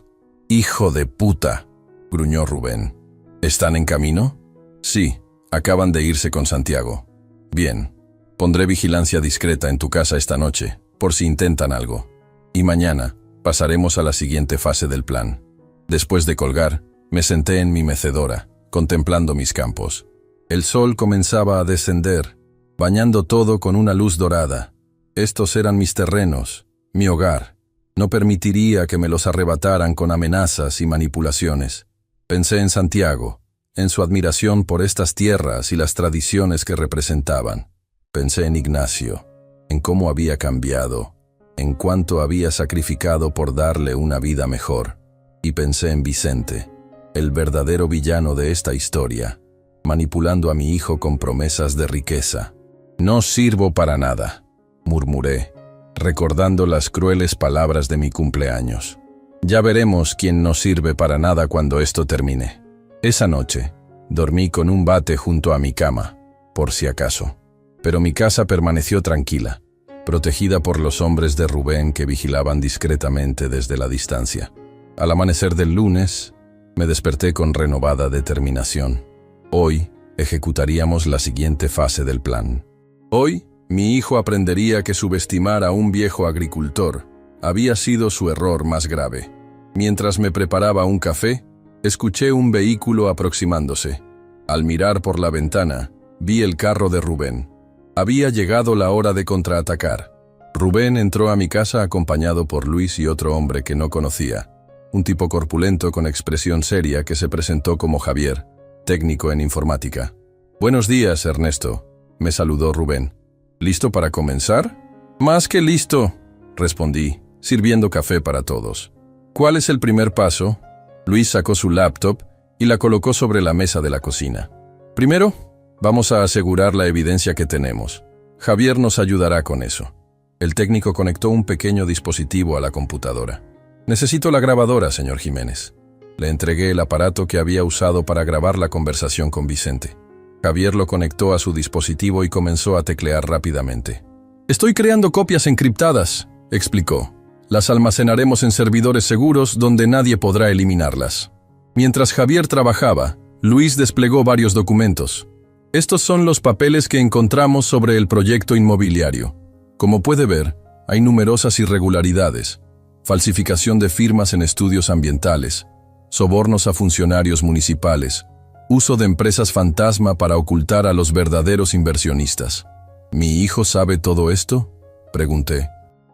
«Hijo de puta», gruñó Rubén. ¿Están en camino? Sí, acaban de irse con Santiago. Bien, pondré vigilancia discreta en tu casa esta noche, por si intentan algo. Y mañana pasaremos a la siguiente fase del plan. Después de colgar, me senté en mi mecedora, contemplando mis campos. El sol comenzaba a descender, bañando todo con una luz dorada. Estos eran mis terrenos, mi hogar. No permitiría que me los arrebataran con amenazas y manipulaciones. Pensé en Santiago, en su admiración por estas tierras y las tradiciones que representaban. Pensé en Ignacio, en cómo había cambiado, en cuánto había sacrificado por darle una vida mejor. Y pensé en Vicente, el verdadero villano de esta historia, manipulando a mi hijo con promesas de riqueza. «No sirvo para nada», murmuré, recordando las crueles palabras de mi cumpleaños. Ya veremos quién no sirve para nada cuando esto termine. Esa noche, dormí con un bate junto a mi cama, por si acaso. Pero mi casa permaneció tranquila, protegida por los hombres de Rubén que vigilaban discretamente desde la distancia. Al amanecer del lunes, me desperté con renovada determinación. Hoy ejecutaríamos la siguiente fase del plan. Hoy, mi hijo aprendería que subestimar a un viejo agricultor había sido su error más grave. Mientras me preparaba un café, escuché un vehículo aproximándose. Al mirar por la ventana, vi el carro de Rubén. Había llegado la hora de contraatacar. Rubén entró a mi casa acompañado por Luis y otro hombre que no conocía. Un tipo corpulento con expresión seria que se presentó como Javier, técnico en informática. «Buenos días, Ernesto», me saludó Rubén. «¿Listo para comenzar?» «Más que listo», respondí, sirviendo café para todos. «¿Cuál es el primer paso?» Luis sacó su laptop y la colocó sobre la mesa de la cocina. «Primero, vamos a asegurar la evidencia que tenemos. Javier nos ayudará con eso». El técnico conectó un pequeño dispositivo a la computadora. «Necesito la grabadora, señor Jiménez». Le entregué el aparato que había usado para grabar la conversación con Vicente. Javier lo conectó a su dispositivo y comenzó a teclear rápidamente. «Estoy creando copias encriptadas», explicó. «Las almacenaremos en servidores seguros donde nadie podrá eliminarlas». Mientras Javier trabajaba, Luis desplegó varios documentos. Estos son los papeles que encontramos sobre el proyecto inmobiliario. Como puede ver, hay numerosas irregularidades. Falsificación de firmas en estudios ambientales, sobornos a funcionarios municipales, uso de empresas fantasma para ocultar a los verdaderos inversionistas. ¿Mi hijo sabe todo esto?, pregunté.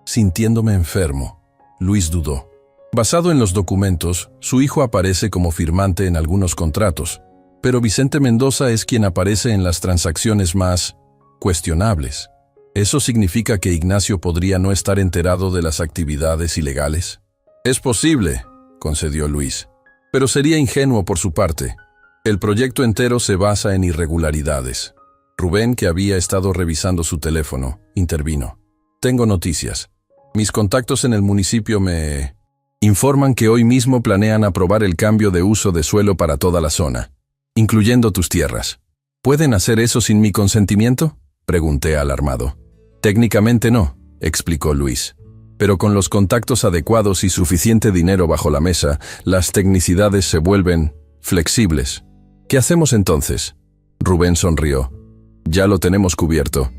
Sintiéndome enfermo, Luis dudó. Basado en los documentos, su hijo aparece como firmante en algunos contratos, pero Vicente Mendoza es quien aparece en las transacciones más cuestionables. ¿Eso significa que Ignacio podría no estar enterado de las actividades ilegales? Es posible, concedió Luis, pero sería ingenuo por su parte. El proyecto entero se basa en irregularidades. Rubén, que había estado revisando su teléfono, intervino. Tengo noticias. Mis contactos en el municipio me informan que hoy mismo planean aprobar el cambio de uso de suelo para toda la zona, incluyendo tus tierras. ¿Pueden hacer eso sin mi consentimiento?, pregunté alarmado. Técnicamente no, explicó Luis. Pero con los contactos adecuados y suficiente dinero bajo la mesa, las tecnicidades se vuelven flexibles. ¿Qué hacemos entonces? Rubén sonrió. Ya lo tenemos cubierto.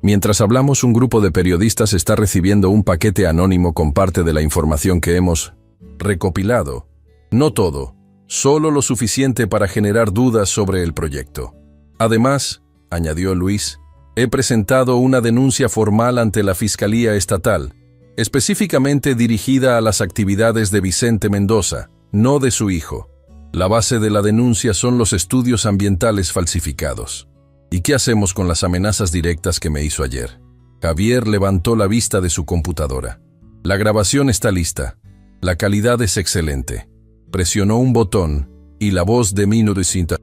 Mientras hablamos, un grupo de periodistas está recibiendo un paquete anónimo con parte de la información que hemos recopilado. No todo, solo lo suficiente para generar dudas sobre el proyecto. Además, añadió Luis, he presentado una denuncia formal ante la Fiscalía Estatal, específicamente dirigida a las actividades de Vicente Mendoza, no de su hijo. La base de la denuncia son los estudios ambientales falsificados. ¿Y qué hacemos con las amenazas directas que me hizo ayer? Javier levantó la vista de su computadora. La grabación está lista. La calidad es excelente. Presionó un botón y la voz de Mino de Cinta.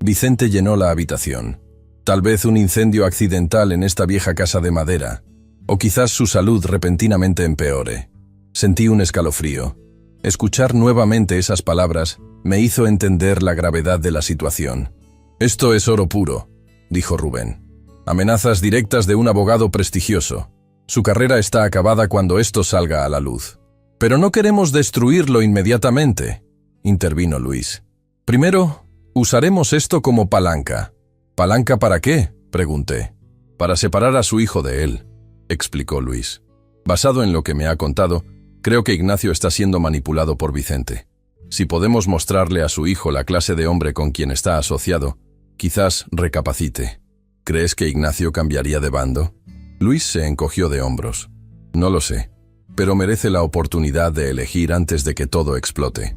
Vicente llenó la habitación. Tal vez un incendio accidental en esta vieja casa de madera. O quizás su salud repentinamente empeore. Sentí un escalofrío. Escuchar nuevamente esas palabras me hizo entender la gravedad de la situación. Esto es oro puro, dijo Rubén. Amenazas directas de un abogado prestigioso. Su carrera está acabada cuando esto salga a la luz. Pero no queremos destruirlo inmediatamente, intervino Luis. Primero, usaremos esto como palanca. ¿Palanca para qué?, pregunté. Para separar a su hijo de él, explicó Luis. Basado en lo que me ha contado, creo que Ignacio está siendo manipulado por Vicente. Si podemos mostrarle a su hijo la clase de hombre con quien está asociado, quizás recapacite. ¿Crees que Ignacio cambiaría de bando? Luis se encogió de hombros. No lo sé, pero merece la oportunidad de elegir antes de que todo explote.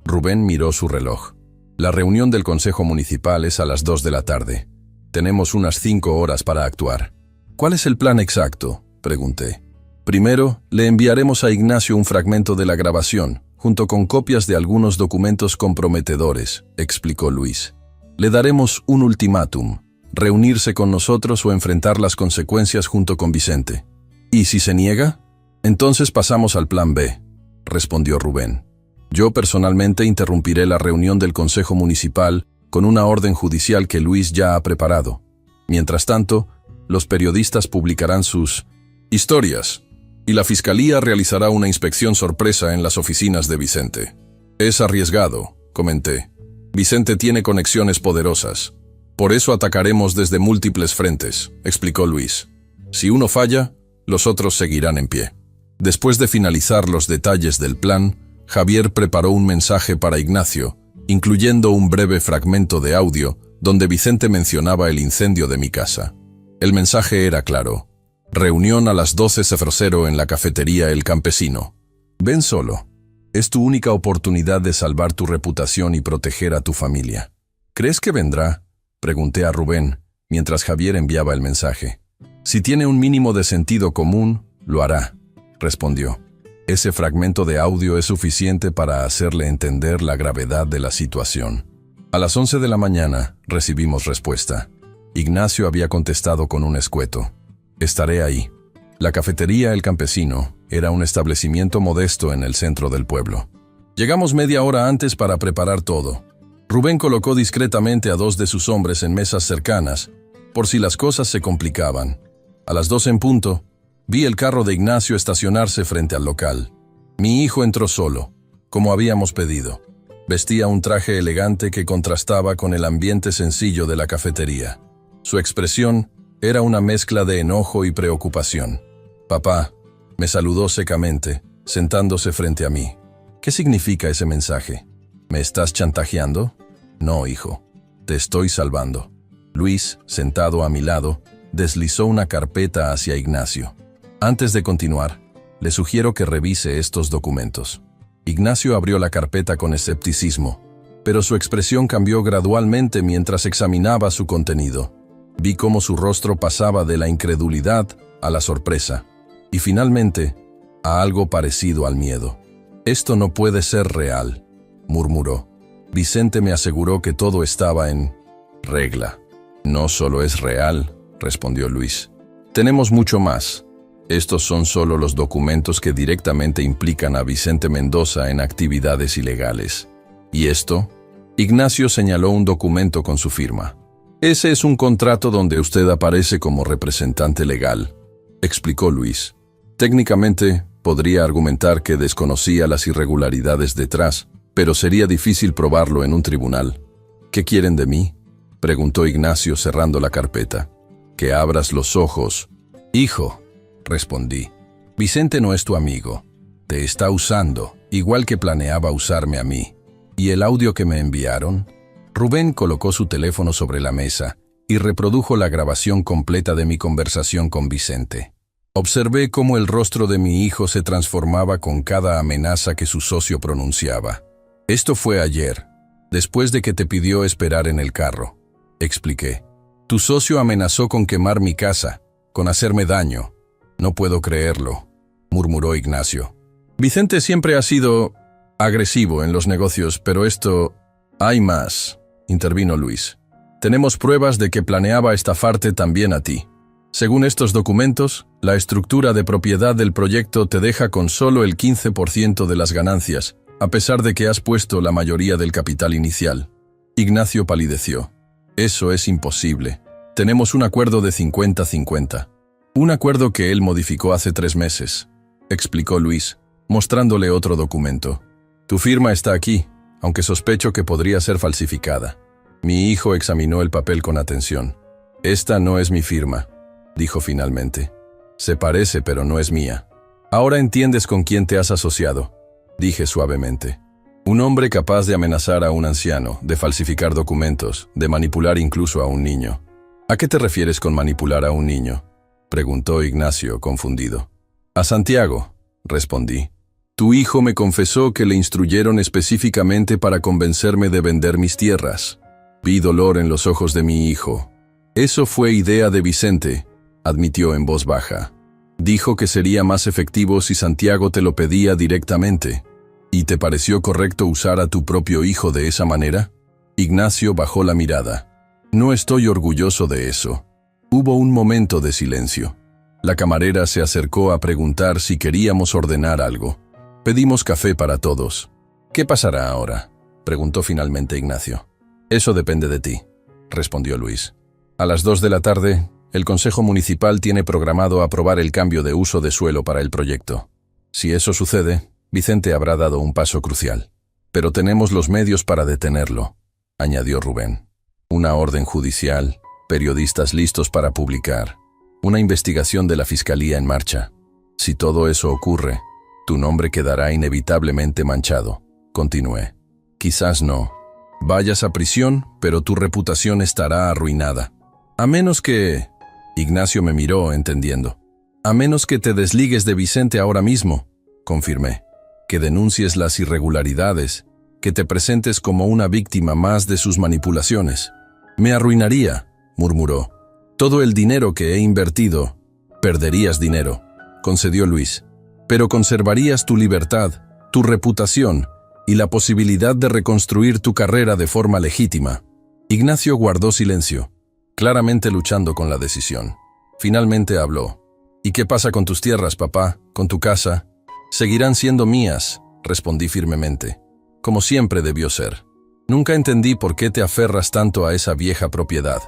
Rubén miró su reloj. La reunión del Consejo Municipal es a las 2 de la tarde. Tenemos unas 5 horas para actuar. ¿Cuál es el plan exacto?, pregunté. Primero, le enviaremos a Ignacio un fragmento de la grabación, junto con copias de algunos documentos comprometedores, explicó Luis. Le daremos un ultimátum: reunirse con nosotros o enfrentar las consecuencias junto con Vicente. ¿Y si se niega? Entonces pasamos al plan B, respondió Rubén. Yo personalmente interrumpiré la reunión del Consejo Municipal con una orden judicial que Luis ya ha preparado. Mientras tanto, los periodistas publicarán sus historias y la Fiscalía realizará una inspección sorpresa en las oficinas de Vicente. Es arriesgado, comenté. Vicente tiene conexiones poderosas. Por eso atacaremos desde múltiples frentes, explicó Luis. Si uno falla, los otros seguirán en pie. Después de finalizar los detalles del plan, Javier preparó un mensaje para Ignacio, incluyendo un breve fragmento de audio donde Vicente mencionaba el incendio de mi casa. El mensaje era claro. Reunión a las 12:00 en la cafetería El Campesino. Ven solo. Es tu única oportunidad de salvar tu reputación y proteger a tu familia. ¿Crees que vendrá?, pregunté a Rubén, mientras Javier enviaba el mensaje. Si tiene un mínimo de sentido común, lo hará, respondió. Ese fragmento de audio es suficiente para hacerle entender la gravedad de la situación. A las 11 de la mañana recibimos respuesta. Ignacio había contestado con un escueto. Estaré ahí. La cafetería El Campesino era un establecimiento modesto en el centro del pueblo. Llegamos media hora antes para preparar todo. Rubén colocó discretamente a 2 de sus hombres en mesas cercanas, por si las cosas se complicaban. A las 2 en punto, vi el carro de Ignacio estacionarse frente al local. Mi hijo entró solo, como habíamos pedido. Vestía un traje elegante que contrastaba con el ambiente sencillo de la cafetería. Su expresión era una mezcla de enojo y preocupación. «Papá», me saludó secamente, sentándose frente a mí. «¿Qué significa ese mensaje? ¿Me estás chantajeando?» «No, hijo. Te estoy salvando». Luis, sentado a mi lado, deslizó una carpeta hacia Ignacio. Antes de continuar, le sugiero que revise estos documentos. Ignacio abrió la carpeta con escepticismo, pero su expresión cambió gradualmente mientras examinaba su contenido. Vi cómo su rostro pasaba de la incredulidad a la sorpresa, y finalmente, a algo parecido al miedo. «Esto no puede ser real», murmuró. Vicente me aseguró que todo estaba en regla. «No solo es real», respondió Luis. «Tenemos mucho más. Estos son solo los documentos que directamente implican a Vicente Mendoza en actividades ilegales. ¿Y esto?». Ignacio señaló un documento con su firma. «Ese es un contrato donde usted aparece como representante legal», explicó Luis. «Técnicamente, podría argumentar que desconocía las irregularidades detrás, pero sería difícil probarlo en un tribunal». «¿Qué quieren de mí?», preguntó Ignacio cerrando la carpeta. «Que abras los ojos». «Hijo», respondí, «Vicente no es tu amigo. Te está usando». igual que planeaba usarme a mí. ¿Y el audio que me enviaron? Rubén colocó su teléfono sobre la mesa y reprodujo la grabación completa de mi conversación con Vicente. Observé cómo el rostro de mi hijo se transformaba con cada amenaza que su socio pronunciaba. Esto fue ayer, después de que te pidió esperar en el carro, expliqué. Tu socio amenazó con quemar mi casa, con hacerme daño. No puedo creerlo, murmuró Ignacio. Vicente siempre ha sido agresivo en los negocios, pero esto... Hay más, intervino Luis. Tenemos pruebas de que planeaba estafarte también a ti. Según estos documentos, la estructura de propiedad del proyecto te deja con solo el 15% de las ganancias, a pesar de que has puesto la mayoría del capital inicial. Ignacio palideció. Eso es imposible. Tenemos un acuerdo de 50-50. Un acuerdo que él modificó hace 3 meses, explicó Luis, mostrándole otro documento. Tu firma está aquí, aunque sospecho que podría ser falsificada. Mi hijo examinó el papel con atención. Esta no es mi firma, dijo finalmente. Se parece, pero no es mía. Ahora entiendes con quién te has asociado, dije suavemente. Un hombre capaz de amenazar a un anciano, de falsificar documentos, de manipular incluso a un niño. ¿A qué te refieres con manipular a un niño?, preguntó Ignacio, confundido. A Santiago, respondí. Tu hijo me confesó que le instruyeron específicamente para convencerme de vender mis tierras. Vi dolor en los ojos de mi hijo. Eso fue idea de Vicente, admitió en voz baja. Dijo que sería más efectivo si Santiago te lo pedía directamente. ¿Y te pareció correcto usar a tu propio hijo de esa manera? Ignacio bajó la mirada. No estoy orgulloso de eso. Hubo un momento de silencio. La camarera se acercó a preguntar si queríamos ordenar algo. Pedimos café para todos. ¿Qué pasará ahora?, preguntó finalmente Ignacio. Eso depende de ti, respondió Luis. A las 2 de la tarde, el Consejo Municipal tiene programado aprobar el cambio de uso de suelo para el proyecto. Si eso sucede, Vicente habrá dado un paso crucial. Pero tenemos los medios para detenerlo, añadió Rubén. Una orden judicial, periodistas listos para publicar, una investigación de la Fiscalía en marcha. Si todo eso ocurre, tu nombre quedará inevitablemente manchado, continué. Quizás no. Vayas a prisión, pero tu reputación estará arruinada. A menos que... Ignacio me miró, entendiendo. A menos que te desligues de Vicente ahora mismo, confirmé. Que denuncies las irregularidades, que te presentes como una víctima más de sus manipulaciones. Me arruinaría, murmuró. Todo el dinero que he invertido. Perderías dinero, concedió Luis. Pero conservarías tu libertad, tu reputación y la posibilidad de reconstruir tu carrera de forma legítima. Ignacio guardó silencio, claramente luchando con la decisión. Finalmente habló. ¿Y qué pasa con tus tierras, papá? ¿Con tu casa? Seguirán siendo mías, respondí firmemente. Como siempre debió ser. Nunca entendí por qué te aferras tanto a esa vieja propiedad,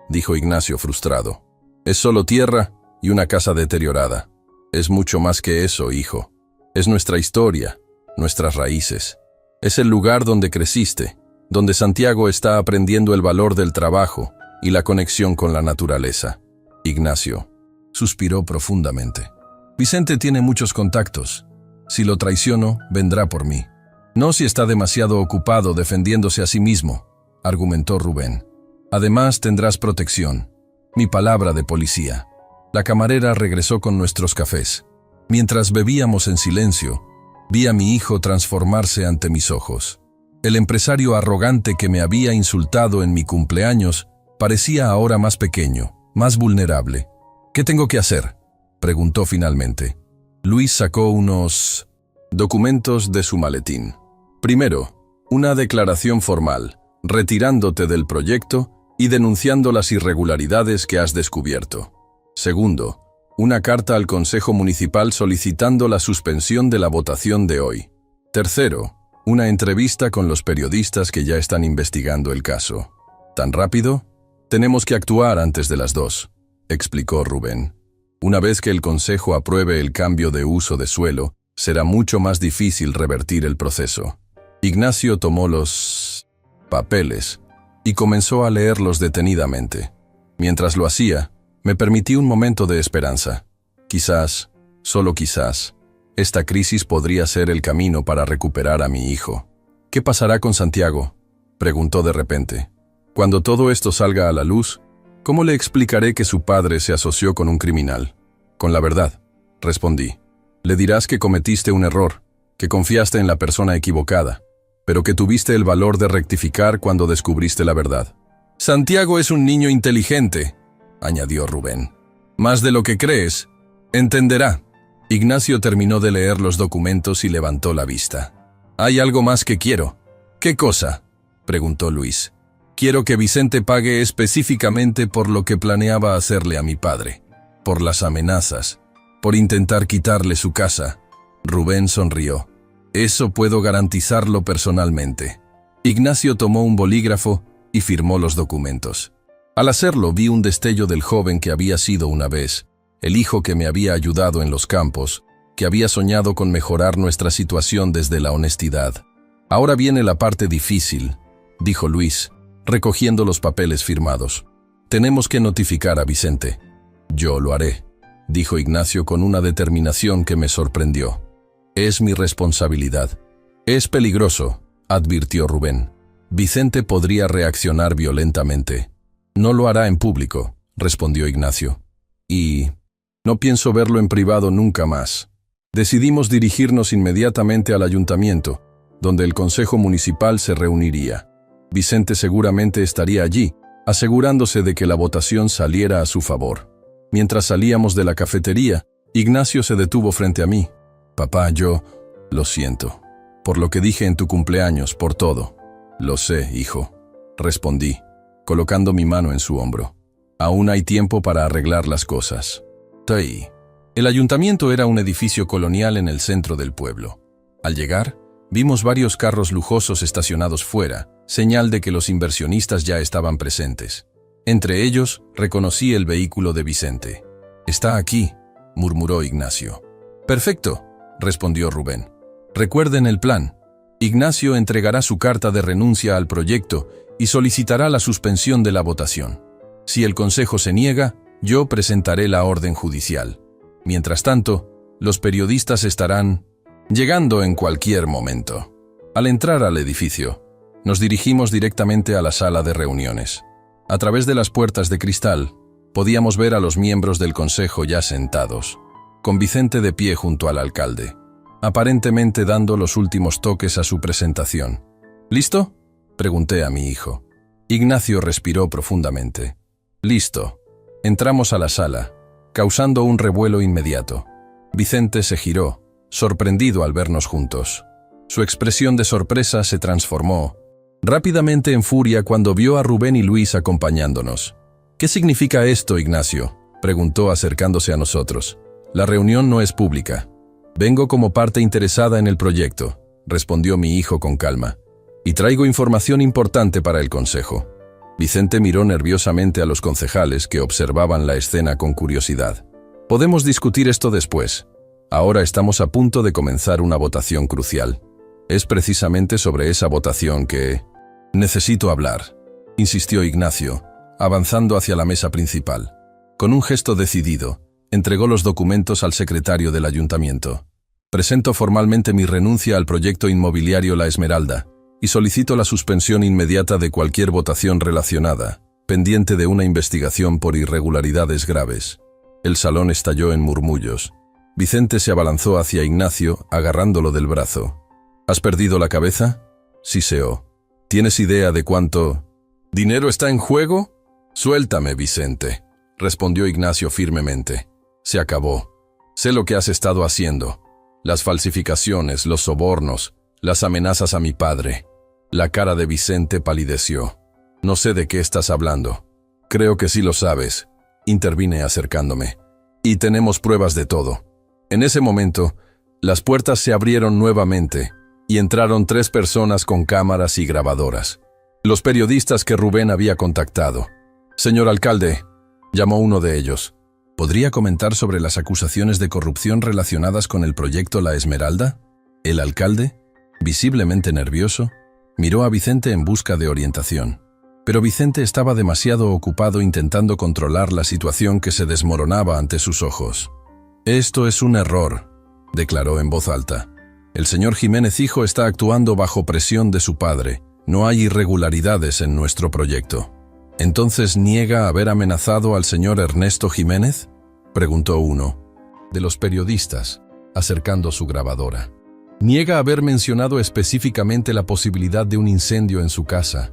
dijo Ignacio frustrado. Es solo tierra y una casa deteriorada. Es mucho más que eso, hijo. Es nuestra historia, nuestras raíces. Es el lugar donde creciste, donde Santiago está aprendiendo el valor del trabajo y la conexión con la naturaleza. Ignacio suspiró profundamente. Vicente tiene muchos contactos. Si lo traiciono, vendrá por mí. No si está demasiado ocupado defendiéndose a sí mismo, argumentó Rubén. Además tendrás protección. Mi palabra de policía. La camarera regresó con nuestros cafés. Mientras bebíamos en silencio, vi a mi hijo transformarse ante mis ojos. El empresario arrogante que me había insultado en mi cumpleaños parecía ahora más pequeño, más vulnerable. ¿Qué tengo que hacer?, preguntó finalmente. Luis sacó unos documentos de su maletín. Primero, una declaración formal, retirándote del proyecto y denunciando las irregularidades que has descubierto. Segundo, una carta al Consejo Municipal solicitando la suspensión de la votación de hoy. Tercero, una entrevista con los periodistas que ya están investigando el caso. ¿Tan rápido? Tenemos que actuar antes de las 2, explicó Rubén. Una vez que el Consejo apruebe el cambio de uso de suelo, será mucho más difícil revertir el proceso. Ignacio tomó los papeles y comenzó a leerlos detenidamente. Mientras lo hacía, me permití un momento de esperanza. Quizás, solo quizás, Esta crisis podría ser el camino para recuperar a mi hijo. ¿Qué pasará con Santiago?, preguntó de repente. Cuando todo esto salga a la luz, ¿cómo le explicaré que su padre se asoció con un criminal? Con la verdad, respondí. Le dirás que cometiste un error, que confiaste en la persona equivocada, pero que tuviste el valor de rectificar cuando descubriste la verdad. Santiago es un niño inteligente, añadió Rubén. Más de lo que crees. Entenderá. Ignacio terminó de leer los documentos y levantó la vista. Hay algo más que quiero. ¿Qué cosa?, preguntó Luis. Quiero que Vicente pague específicamente por lo que planeaba hacerle a mi padre. Por las amenazas. Por intentar quitarle su casa. Rubén sonrió. Eso puedo garantizarlo personalmente. Ignacio tomó un bolígrafo y firmó los documentos. Al hacerlo vi un destello del joven que había sido una vez, el hijo que me había ayudado en los campos, que había soñado con mejorar nuestra situación desde la honestidad. Ahora viene la parte difícil, dijo Luis, recogiendo los papeles firmados. Tenemos que notificar a Vicente. Yo lo haré, dijo Ignacio con una determinación que me sorprendió. Es mi responsabilidad. Es peligroso, advirtió Rubén. Vicente podría reaccionar violentamente. No lo hará en público, respondió Ignacio. Y no pienso verlo en privado nunca más. Decidimos dirigirnos inmediatamente al ayuntamiento, donde el consejo municipal se reuniría. Vicente seguramente estaría allí, asegurándose de que la votación saliera a su favor. Mientras salíamos de la cafetería, Ignacio se detuvo frente a mí. Papá, yo lo siento. Por lo que dije en tu cumpleaños, por todo. Lo sé, hijo, respondí, colocando mi mano en su hombro. Aún hay tiempo para arreglar las cosas. Tay. El ayuntamiento era un edificio colonial en el centro del pueblo. Al llegar, vimos varios carros lujosos estacionados fuera, señal de que los inversionistas ya estaban presentes. Entre ellos, reconocí el vehículo de Vicente. Está aquí, murmuró Ignacio. Perfecto, respondió Rubén. Recuerden el plan. Ignacio entregará su carta de renuncia al proyecto y solicitará la suspensión de la votación. Si el consejo se niega, yo presentaré la orden judicial. Mientras tanto, los periodistas estarán llegando en cualquier momento. Al entrar al edificio, nos dirigimos directamente a la sala de reuniones. A través de las puertas de cristal, podíamos ver a los miembros del consejo ya sentados, con Vicente de pie junto al alcalde, aparentemente dando los últimos toques a su presentación. ¿Listo?, pregunté a mi hijo. Ignacio respiró profundamente. Listo. Entramos a la sala, causando un revuelo inmediato. Vicente se giró, sorprendido al vernos juntos. Su expresión de sorpresa se transformó rápidamente en furia cuando vio a Rubén y Luis acompañándonos. ¿Qué significa esto, Ignacio?, preguntó acercándose a nosotros. La reunión no es pública. Vengo como parte interesada en el proyecto, respondió mi hijo con calma, y traigo información importante para el consejo. Vicente miró nerviosamente a los concejales que observaban la escena con curiosidad. Podemos discutir esto después. Ahora estamos a punto de comenzar una votación crucial. Es precisamente sobre esa votación que necesito hablar, insistió Ignacio, avanzando hacia la mesa principal. Con un gesto decidido, entregó los documentos al secretario del ayuntamiento. Presento formalmente mi renuncia al proyecto inmobiliario La Esmeralda y solicito la suspensión inmediata de cualquier votación relacionada, pendiente de una investigación por irregularidades graves. El salón estalló en murmullos. Vicente se abalanzó hacia Ignacio, agarrándolo del brazo. ¿Has perdido la cabeza?, siseó. ¿Tienes idea de cuánto dinero está en juego? Suéltame, Vicente, respondió Ignacio firmemente. Se acabó. Sé lo que has estado haciendo. Las falsificaciones, los sobornos, las amenazas a mi padre. La cara de Vicente palideció. No sé de qué estás hablando. Creo que sí lo sabes, intervine acercándome. Y tenemos pruebas de todo. En ese momento, las puertas se abrieron nuevamente y entraron 3 personas con cámaras y grabadoras. Los periodistas que Rubén había contactado. Señor alcalde, llamó uno de ellos. ¿Podría comentar sobre las acusaciones de corrupción relacionadas con el proyecto La Esmeralda? El alcalde, visiblemente nervioso, miró a Vicente en busca de orientación. Pero Vicente estaba demasiado ocupado intentando controlar la situación que se desmoronaba ante sus ojos. Esto es un error, declaró en voz alta. El señor Jiménez hijo está actuando bajo presión de su padre. No hay irregularidades en nuestro proyecto. ¿Entonces niega haber amenazado al señor Ernesto Jiménez?, preguntó uno de los periodistas, acercando su grabadora. Niega haber mencionado específicamente la posibilidad de un incendio en su casa.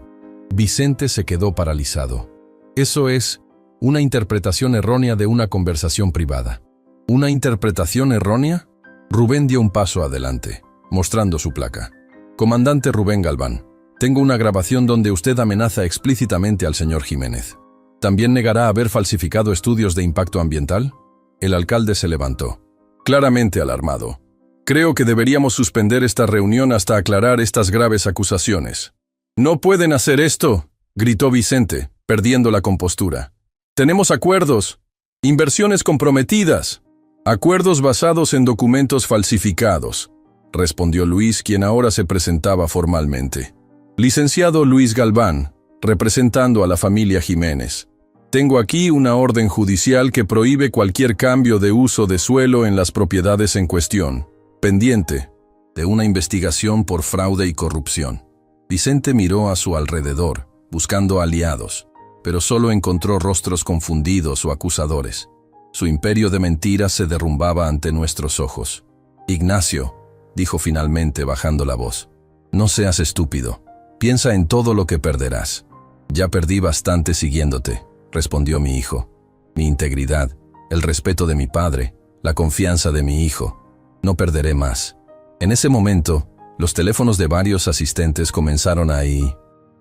Vicente se quedó paralizado. Eso es una interpretación errónea de una conversación privada. ¿Una interpretación errónea? Rubén dio un paso adelante, mostrando su placa. Comandante Rubén Galván, tengo una grabación donde usted amenaza explícitamente al señor Jiménez. ¿También negará haber falsificado estudios de impacto ambiental? El alcalde se levantó, claramente alarmado. Creo que deberíamos suspender esta reunión hasta aclarar estas graves acusaciones. «No pueden hacer esto», gritó Vicente, perdiendo la compostura. «Tenemos acuerdos, inversiones comprometidas, acuerdos basados en documentos falsificados», respondió Luis, quien ahora se presentaba formalmente. «Licenciado Luis Galván, representando a la familia Jiménez. Tengo aquí una orden judicial que prohíbe cualquier cambio de uso de suelo en las propiedades en cuestión, pendiente de una investigación por fraude y corrupción». Vicente miró a su alrededor, buscando aliados, pero solo encontró rostros confundidos o acusadores. Su imperio de mentiras se derrumbaba ante nuestros ojos. «Ignacio», dijo finalmente bajando la voz, «no seas estúpido. Piensa en todo lo que perderás». «Ya perdí bastante siguiéndote», respondió mi hijo. «Mi integridad, el respeto de mi padre, la confianza de mi hijo. No perderé más». En ese momento, los teléfonos de varios asistentes comenzaron a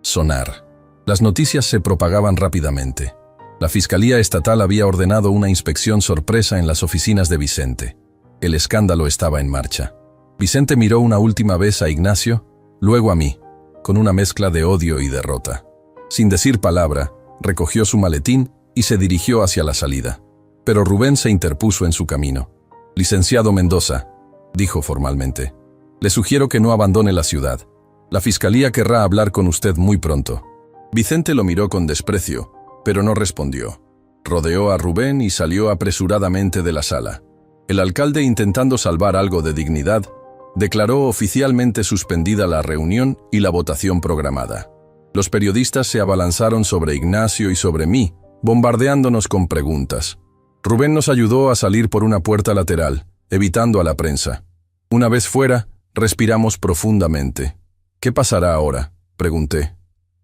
sonar. Las noticias se propagaban rápidamente. La Fiscalía Estatal había ordenado una inspección sorpresa en las oficinas de Vicente. El escándalo estaba en marcha. Vicente miró una última vez a Ignacio, luego a mí, con una mezcla de odio y derrota. Sin decir palabra, recogió su maletín y se dirigió hacia la salida. Pero Rubén se interpuso en su camino. «Licenciado Mendoza», dijo formalmente, «le sugiero que no abandone la ciudad. La Fiscalía querrá hablar con usted muy pronto». Vicente lo miró con desprecio, pero no respondió. Rodeó a Rubén y salió apresuradamente de la sala. El alcalde, intentando salvar algo de dignidad, declaró oficialmente suspendida la reunión y la votación programada. Los periodistas se abalanzaron sobre Ignacio y sobre mí, bombardeándonos con preguntas. Rubén nos ayudó a salir por una puerta lateral, evitando a la prensa. Una vez fuera, respiramos profundamente. «¿Qué pasará ahora?», pregunté.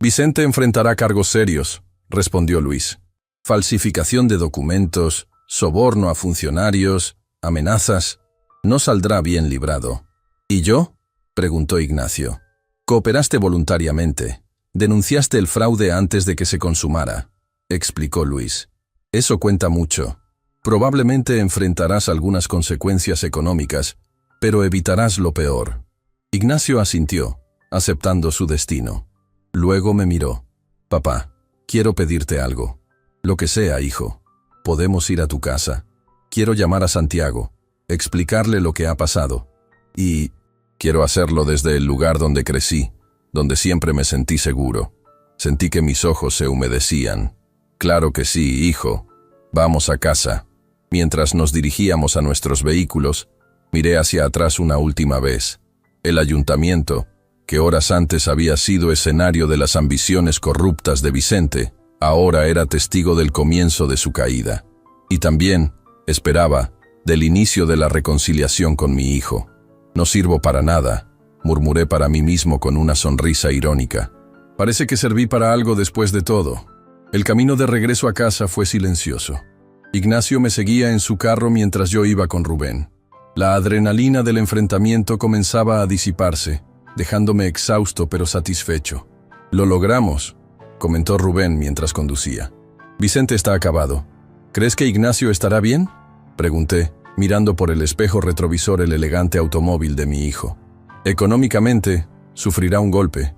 «Vicente enfrentará cargos serios», respondió Luis. «Falsificación de documentos, soborno a funcionarios, amenazas. No saldrá bien librado». «¿Y yo?», preguntó Ignacio. «Cooperaste voluntariamente. Denunciaste el fraude antes de que se consumara», explicó Luis. «Eso cuenta mucho. Probablemente enfrentarás algunas consecuencias económicas, pero evitarás lo peor». Ignacio asintió, aceptando su destino. Luego me miró. «Papá, quiero pedirte algo». «Lo que sea, hijo. Podemos ir a tu casa. Quiero llamar a Santiago, explicarle lo que ha pasado. Y quiero hacerlo desde el lugar donde crecí, donde siempre me sentí seguro». Sentí que mis ojos se humedecían. «Claro que sí, hijo. Vamos a casa». Mientras nos dirigíamos a nuestros vehículos, miré hacia atrás una última vez. El ayuntamiento, que horas antes había sido escenario de las ambiciones corruptas de Vicente, ahora era testigo del comienzo de su caída. Y también, esperaba, del inicio de la reconciliación con mi hijo. «No sirvo para nada», murmuré para mí mismo con una sonrisa irónica. «Parece que serví para algo después de todo». El camino de regreso a casa fue silencioso. Ignacio me seguía en su carro mientras yo iba con Rubén. La adrenalina del enfrentamiento comenzaba a disiparse, dejándome exhausto pero satisfecho. «Lo logramos», comentó Rubén mientras conducía. «Vicente está acabado. ¿Crees que Ignacio estará bien?», pregunté, mirando por el espejo retrovisor el elegante automóvil de mi hijo. «Económicamente, sufrirá un golpe,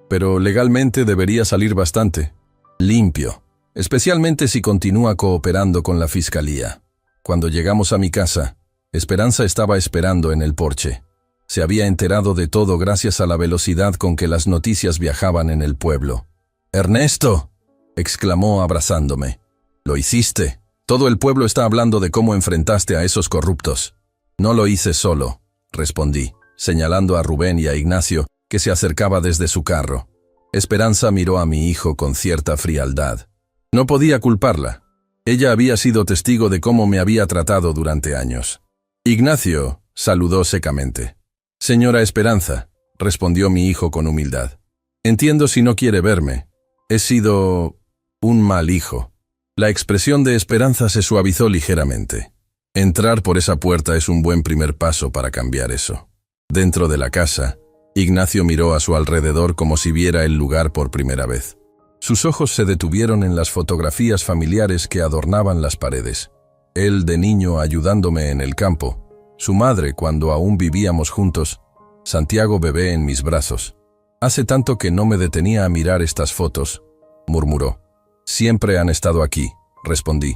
pero legalmente debería salir bastante limpio, especialmente si continúa cooperando con la Fiscalía». Cuando llegamos a mi casa, Esperanza estaba esperando en el porche. Se había enterado de todo gracias a la velocidad con que las noticias viajaban en el pueblo. «¡Ernesto!», exclamó abrazándome. «Lo hiciste. Todo el pueblo está hablando de cómo enfrentaste a esos corruptos». No lo hice solo, respondí, señalando a Rubén y a Ignacio, que se acercaba desde su carro. Esperanza miró a mi hijo con cierta frialdad. No podía culparla. Ella había sido testigo de cómo me había tratado durante años. Ignacio saludó secamente. «Señora Esperanza», respondió mi hijo con humildad. «Entiendo si no quiere verme. He sido un mal hijo». La expresión de Esperanza se suavizó ligeramente. Entrar por esa puerta es un buen primer paso para cambiar eso. Dentro de la casa, Ignacio miró a su alrededor como si viera el lugar por primera vez. Sus ojos se detuvieron en las fotografías familiares que adornaban las paredes. Él de niño ayudándome en el campo, su madre cuando aún vivíamos juntos, Santiago bebé en mis brazos. «Hace tanto que no me detenía a mirar estas fotos», murmuró. «Siempre han estado aquí», respondí.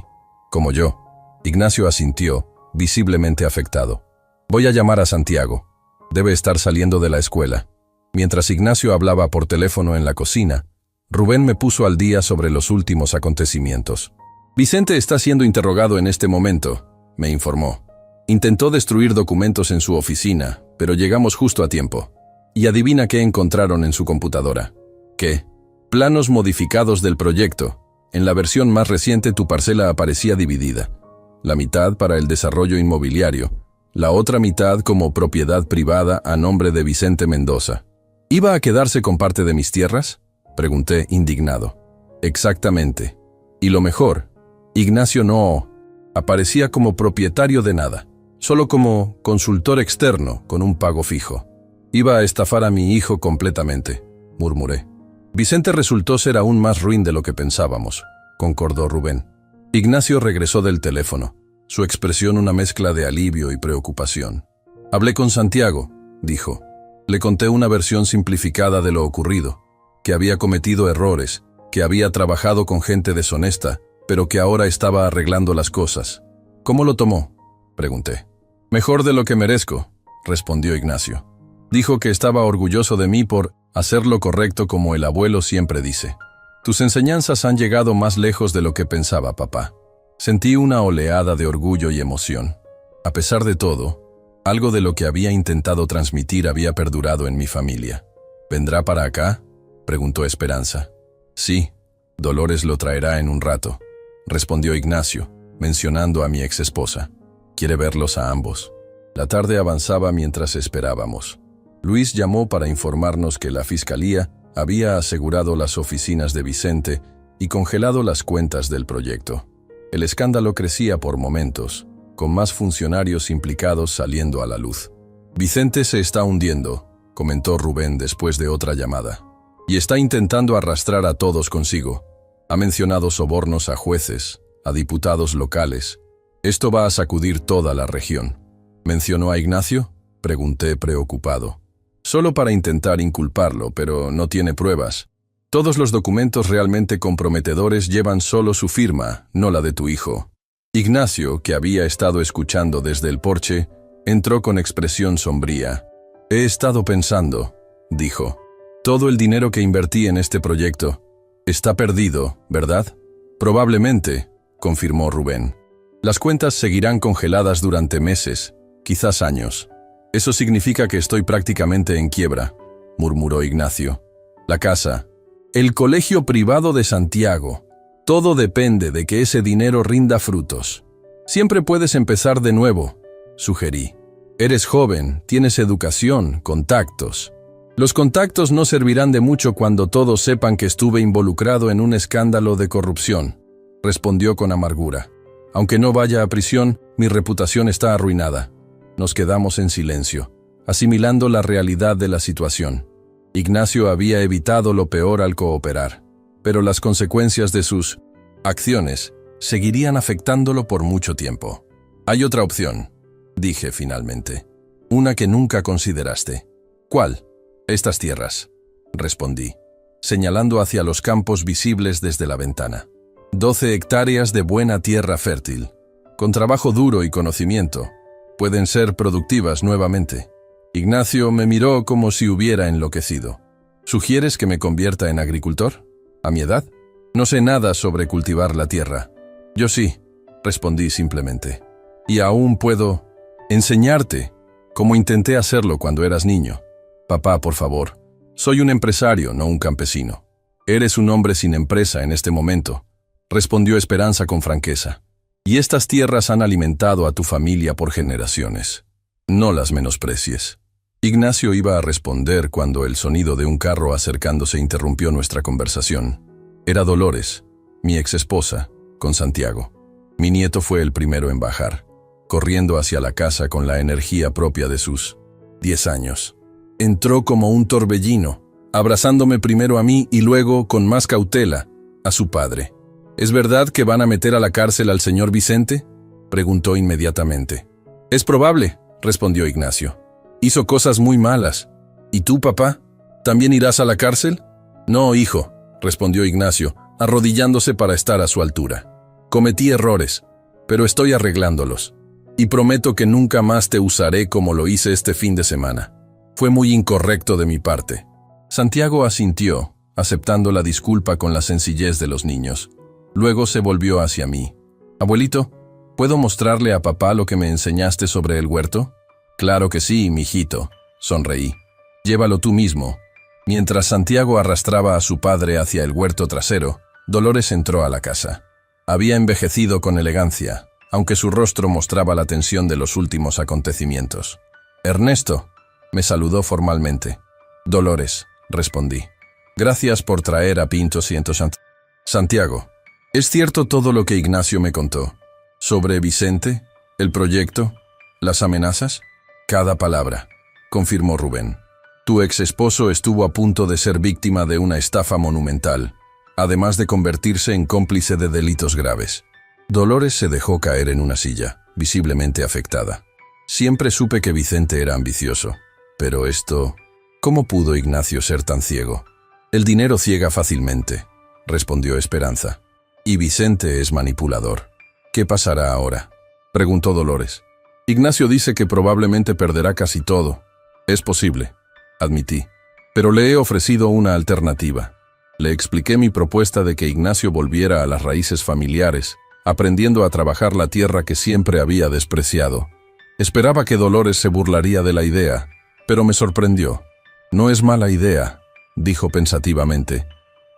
«Como yo». Ignacio asintió, visiblemente afectado. «Voy a llamar a Santiago. Debe estar saliendo de la escuela». Mientras Ignacio hablaba por teléfono en la cocina, Rubén me puso al día sobre los últimos acontecimientos. «Vicente está siendo interrogado en este momento», me informó. «Intentó destruir documentos en su oficina, pero llegamos justo a tiempo. Y adivina qué encontraron en su computadora». «¿Qué?» «Planos modificados del proyecto. En la versión más reciente tu parcela aparecía dividida. La mitad para el desarrollo inmobiliario, la otra mitad como propiedad privada a nombre de Vicente Mendoza. ¿Iba a quedarse con parte de mis tierras?», pregunté indignado. «Exactamente. Y lo mejor, Ignacio no aparecía como propietario de nada, solo como consultor externo con un pago fijo. Iba a estafar a mi hijo completamente», murmuré. «Vicente resultó ser aún más ruin de lo que pensábamos», concordó Rubén. Ignacio regresó del teléfono, su expresión una mezcla de alivio y preocupación. «Hablé con Santiago», dijo. «Le conté una versión simplificada de lo ocurrido, que había cometido errores, que había trabajado con gente deshonesta, pero que ahora estaba arreglando las cosas». «¿Cómo lo tomó?», pregunté. «Mejor de lo que merezco», respondió Ignacio. «Dijo que estaba orgulloso de mí por hacer lo correcto como el abuelo siempre dice. Tus enseñanzas han llegado más lejos de lo que pensaba, papá». Sentí una oleada de orgullo y emoción. A pesar de todo, algo de lo que había intentado transmitir había perdurado en mi familia. «¿Vendrá para acá?», preguntó Esperanza. «Sí, Dolores lo traerá en un rato», respondió Ignacio, mencionando a mi exesposa. «Quiere verlos a ambos». La tarde avanzaba mientras esperábamos. Luis llamó para informarnos que la Fiscalía había asegurado las oficinas de Vicente y congelado las cuentas del proyecto. El escándalo crecía por momentos, con más funcionarios implicados saliendo a la luz. «Vicente se está hundiendo», comentó Rubén después de otra llamada. «Y está intentando arrastrar a todos consigo. Ha mencionado sobornos a jueces, a diputados locales. Esto va a sacudir toda la región». «¿Mencionó a Ignacio?», pregunté preocupado. «Solo para intentar inculparlo, pero no tiene pruebas. Todos los documentos realmente comprometedores llevan solo su firma, no la de tu hijo». Ignacio, que había estado escuchando desde el porche, entró con expresión sombría. «He estado pensando», dijo. «Todo el dinero que invertí en este proyecto está perdido, ¿verdad?». «Probablemente», confirmó Rubén. «Las cuentas seguirán congeladas durante meses, quizás años». «Eso significa que estoy prácticamente en quiebra», murmuró Ignacio. «La casa, el colegio privado de Santiago. Todo depende de que ese dinero rinda frutos. Siempre puedes empezar de nuevo», sugerí. «Eres joven, tienes educación, contactos. Los contactos no servirán de mucho cuando todos sepan que estuve involucrado en un escándalo de corrupción», respondió con amargura. «Aunque no vaya a prisión, mi reputación está arruinada». Nos quedamos en silencio, asimilando la realidad de la situación. Ignacio había evitado lo peor al cooperar, pero las consecuencias de sus acciones seguirían afectándolo por mucho tiempo. «Hay otra opción», dije finalmente. «Una que nunca consideraste». «¿Cuál?». «Estas tierras», respondí, señalando hacia los campos visibles desde la ventana. 12 hectáreas de buena tierra fértil, con trabajo duro y conocimiento. Pueden ser productivas nuevamente». Ignacio me miró como si hubiera enloquecido. «¿Sugieres que me convierta en agricultor? ¿A mi edad? No sé nada sobre cultivar la tierra». «Yo sí», respondí simplemente. «Y aún puedo Enseñarte, como intenté hacerlo cuando eras niño. Papá, por favor. Soy un empresario, no un campesino. Eres un hombre sin empresa en este momento, respondió Esperanza con franqueza. Y estas tierras han alimentado a tu familia por generaciones. No las menosprecies. Ignacio iba a responder cuando el sonido de un carro acercándose interrumpió nuestra conversación. Era Dolores, mi exesposa, con Santiago. Mi nieto fue el primero en bajar, corriendo hacia la casa con la energía propia de sus 10 años. Entró como un torbellino, abrazándome primero a mí y luego, con más cautela, a su padre. ¿Es verdad que van a meter a la cárcel al señor Vicente?, preguntó inmediatamente. Es probable, respondió Ignacio. Hizo cosas muy malas. ¿Y tú, papá? ¿También irás a la cárcel? No, hijo, respondió Ignacio, arrodillándose para estar a su altura. Cometí errores, pero estoy arreglándolos. Y prometo que nunca más te usaré como lo hice este fin de semana. Fue muy incorrecto de mi parte. Santiago asintió, aceptando la disculpa con la sencillez de los niños. Luego se volvió hacia mí. Abuelito, ¿puedo mostrarle a papá lo que me enseñaste sobre el huerto? Claro que sí, mijito, sonreí. Llévalo tú mismo. Mientras Santiago arrastraba a su padre hacia el huerto trasero, Dolores entró a la casa. Había envejecido con elegancia, aunque su rostro mostraba la tensión de los últimos acontecimientos. Ernesto, me saludó formalmente. Dolores, respondí. Gracias por traer a Pinto Santiago, ¿es cierto todo lo que Ignacio me contó? ¿Sobre Vicente? ¿El proyecto? ¿Las amenazas? Cada palabra, confirmó Rubén. Tu ex esposo estuvo a punto de ser víctima de una estafa monumental, además de convertirse en cómplice de delitos graves. Dolores se dejó caer en una silla, visiblemente afectada. Siempre supe que Vicente era ambicioso, pero esto... ¿Cómo pudo Ignacio ser tan ciego? El dinero ciega fácilmente, respondió Esperanza. Y Vicente es manipulador. ¿Qué pasará ahora?, preguntó Dolores. Ignacio dice que probablemente perderá casi todo. Es posible, admití. Pero le he ofrecido una alternativa. Le expliqué mi propuesta de que Ignacio volviera a las raíces familiares, aprendiendo a trabajar la tierra que siempre había despreciado. Esperaba que Dolores se burlaría de la idea, pero me sorprendió. No es mala idea, dijo pensativamente.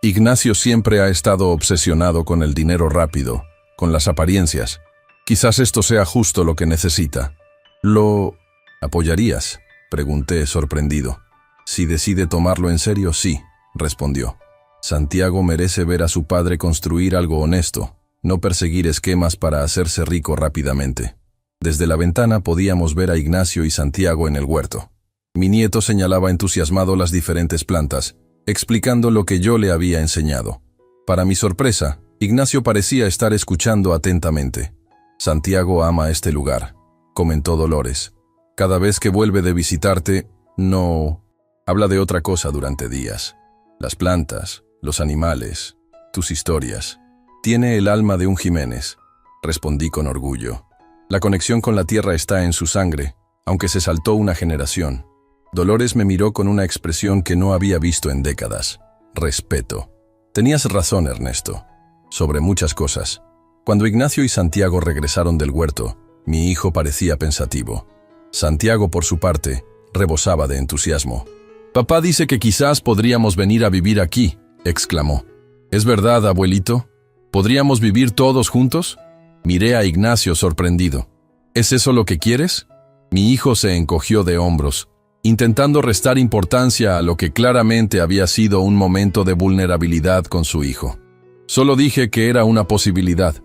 Ignacio siempre ha estado obsesionado con el dinero rápido, con las apariencias. Quizás esto sea justo lo que necesita. ¿Lo apoyarías?, pregunté sorprendido. Si decide tomarlo en serio, sí, respondió. Santiago merece ver a su padre construir algo honesto, no perseguir esquemas para hacerse rico rápidamente. Desde la ventana podíamos ver a Ignacio y Santiago en el huerto. Mi nieto señalaba entusiasmado las diferentes plantas, explicando lo que yo le había enseñado. Para mi sorpresa, Ignacio parecía estar escuchando atentamente. Santiago ama este lugar, comentó Dolores. Cada vez que vuelve de visitarte, no... habla de otra cosa durante días. Las plantas, los animales, tus historias. Tiene el alma de un Jiménez, respondí con orgullo. La conexión con la tierra está en su sangre, aunque se saltó una generación. Dolores me miró con una expresión que no había visto en décadas. Respeto. Tenías razón, Ernesto. Sobre muchas cosas. Cuando Ignacio y Santiago regresaron del huerto, mi hijo parecía pensativo. Santiago, por su parte, rebosaba de entusiasmo. «Papá dice que quizás podríamos venir a vivir aquí», exclamó. «¿Es verdad, abuelito? ¿Podríamos vivir todos juntos?» Miré a Ignacio sorprendido. ¿Es eso lo que quieres? Mi hijo se encogió de hombros, intentando restar importancia a lo que claramente había sido un momento de vulnerabilidad con su hijo. Solo dije que era una posibilidad.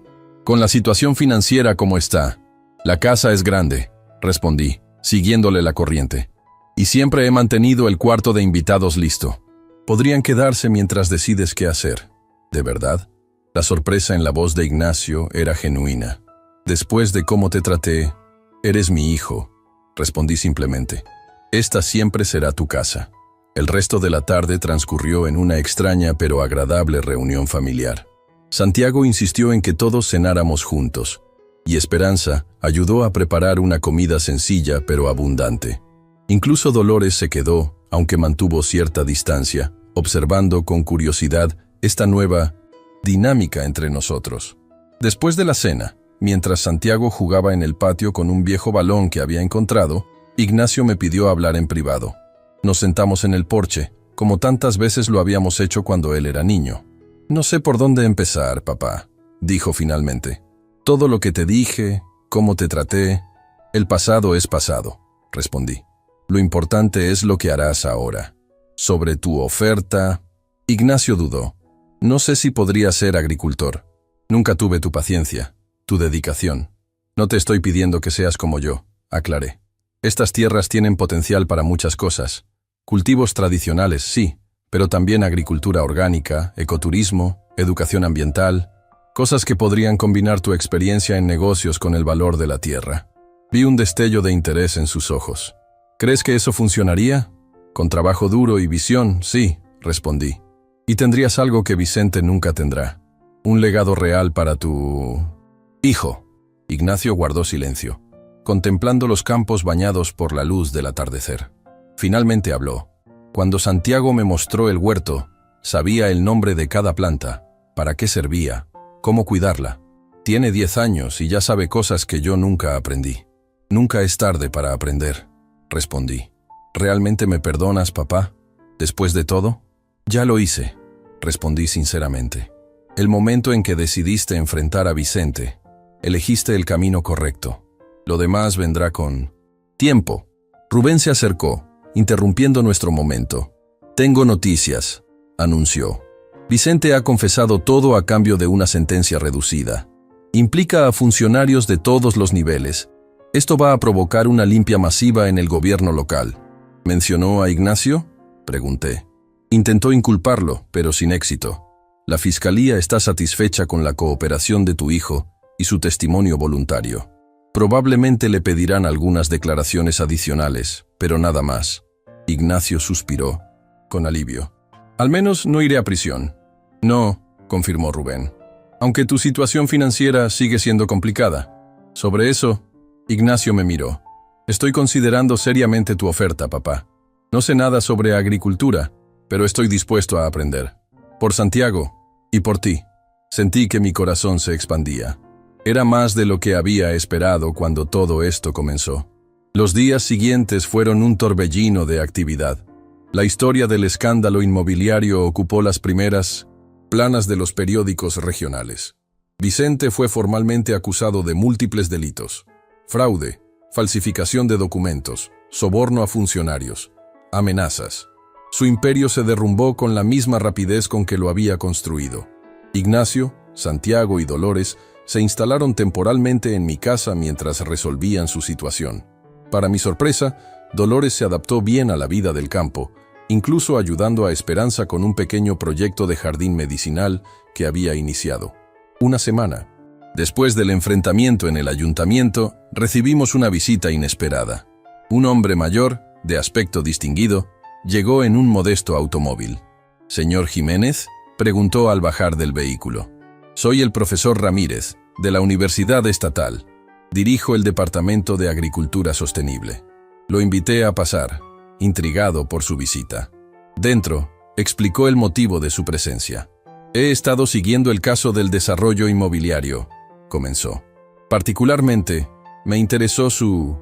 Con la situación financiera como está. La casa es grande, respondí, siguiéndole la corriente. Y siempre he mantenido el cuarto de invitados listo. Podrían quedarse mientras decides qué hacer. ¿De verdad? La sorpresa en la voz de Ignacio era genuina. Después de cómo te traté, eres mi hijo, respondí simplemente. Esta siempre será tu casa. El resto de la tarde transcurrió en una extraña pero agradable reunión familiar. Santiago insistió en que todos cenáramos juntos, y Esperanza ayudó a preparar una comida sencilla pero abundante. Incluso Dolores se quedó, aunque mantuvo cierta distancia, observando con curiosidad esta nueva dinámica entre nosotros. Después de la cena, mientras Santiago jugaba en el patio con un viejo balón que había encontrado, Ignacio me pidió hablar en privado. Nos sentamos en el porche, como tantas veces lo habíamos hecho cuando él era niño. «No sé por dónde empezar, papá», dijo finalmente. «Todo lo que te dije, cómo te traté, el pasado es pasado», respondí. «Lo importante es lo que harás ahora. Sobre tu oferta...» Ignacio dudó. «No sé si podría ser agricultor. Nunca tuve tu paciencia, tu dedicación. No te estoy pidiendo que seas como yo», aclaré. «Estas tierras tienen potencial para muchas cosas. Cultivos tradicionales, sí, pero también agricultura orgánica, ecoturismo, educación ambiental, cosas que podrían combinar tu experiencia en negocios con el valor de la tierra». Vi un destello de interés en sus ojos. «¿Crees que eso funcionaría?» «Con trabajo duro y visión, sí», respondí. «Y tendrías algo que Vicente nunca tendrá. Un legado real para tu... hijo». Ignacio guardó silencio, contemplando los campos bañados por la luz del atardecer. Finalmente habló. «Cuando Santiago me mostró el huerto, sabía el nombre de cada planta, para qué servía, cómo cuidarla. Tiene 10 años y ya sabe cosas que yo nunca aprendí». «Nunca es tarde para aprender», respondí. «¿Realmente me perdonas, papá? ¿Después de todo?» «Ya lo hice», respondí sinceramente. «El momento en que decidiste enfrentar a Vicente, elegiste el camino correcto. Lo demás vendrá con tiempo». Rubén se acercó, interrumpiendo nuestro momento. «Tengo noticias», anunció. «Vicente ha confesado todo a cambio de una sentencia reducida. Implica a funcionarios de todos los niveles. Esto va a provocar una limpia masiva en el gobierno local». «¿Mencionó a Ignacio?», pregunté. «Intentó inculparlo, pero sin éxito. La fiscalía está satisfecha con la cooperación de tu hijo y su testimonio voluntario. Probablemente le pedirán algunas declaraciones adicionales, pero nada más». Ignacio suspiró, con alivio. «Al menos no iré a prisión». «No», confirmó Rubén. «Aunque tu situación financiera sigue siendo complicada». Sobre eso, Ignacio me miró. «Estoy considerando seriamente tu oferta, papá. No sé nada sobre agricultura, pero estoy dispuesto a aprender. Por Santiago y por ti». Sentí que mi corazón se expandía. Era más de lo que había esperado cuando todo esto comenzó. Los días siguientes fueron un torbellino de actividad. La historia del escándalo inmobiliario ocupó las primeras planas de los periódicos regionales. Vicente fue formalmente acusado de múltiples delitos: fraude, falsificación de documentos, soborno a funcionarios, amenazas. Su imperio se derrumbó con la misma rapidez con que lo había construido. Ignacio, Santiago y Dolores se instalaron temporalmente en mi casa mientras resolvían su situación. Para mi sorpresa, Dolores se adaptó bien a la vida del campo, incluso ayudando a Esperanza con un pequeño proyecto de jardín medicinal que había iniciado. Una semana después del enfrentamiento en el ayuntamiento, recibimos una visita inesperada. Un hombre mayor, de aspecto distinguido, llegó en un modesto automóvil. «¿Señor Jiménez?», preguntó al bajar del vehículo. «Soy el profesor Ramírez, de la Universidad Estatal. Dirijo el Departamento de Agricultura Sostenible». Lo invité a pasar, intrigado por su visita. Dentro, explicó el motivo de su presencia. «He estado siguiendo el caso del desarrollo inmobiliario», comenzó. «Particularmente, me interesó su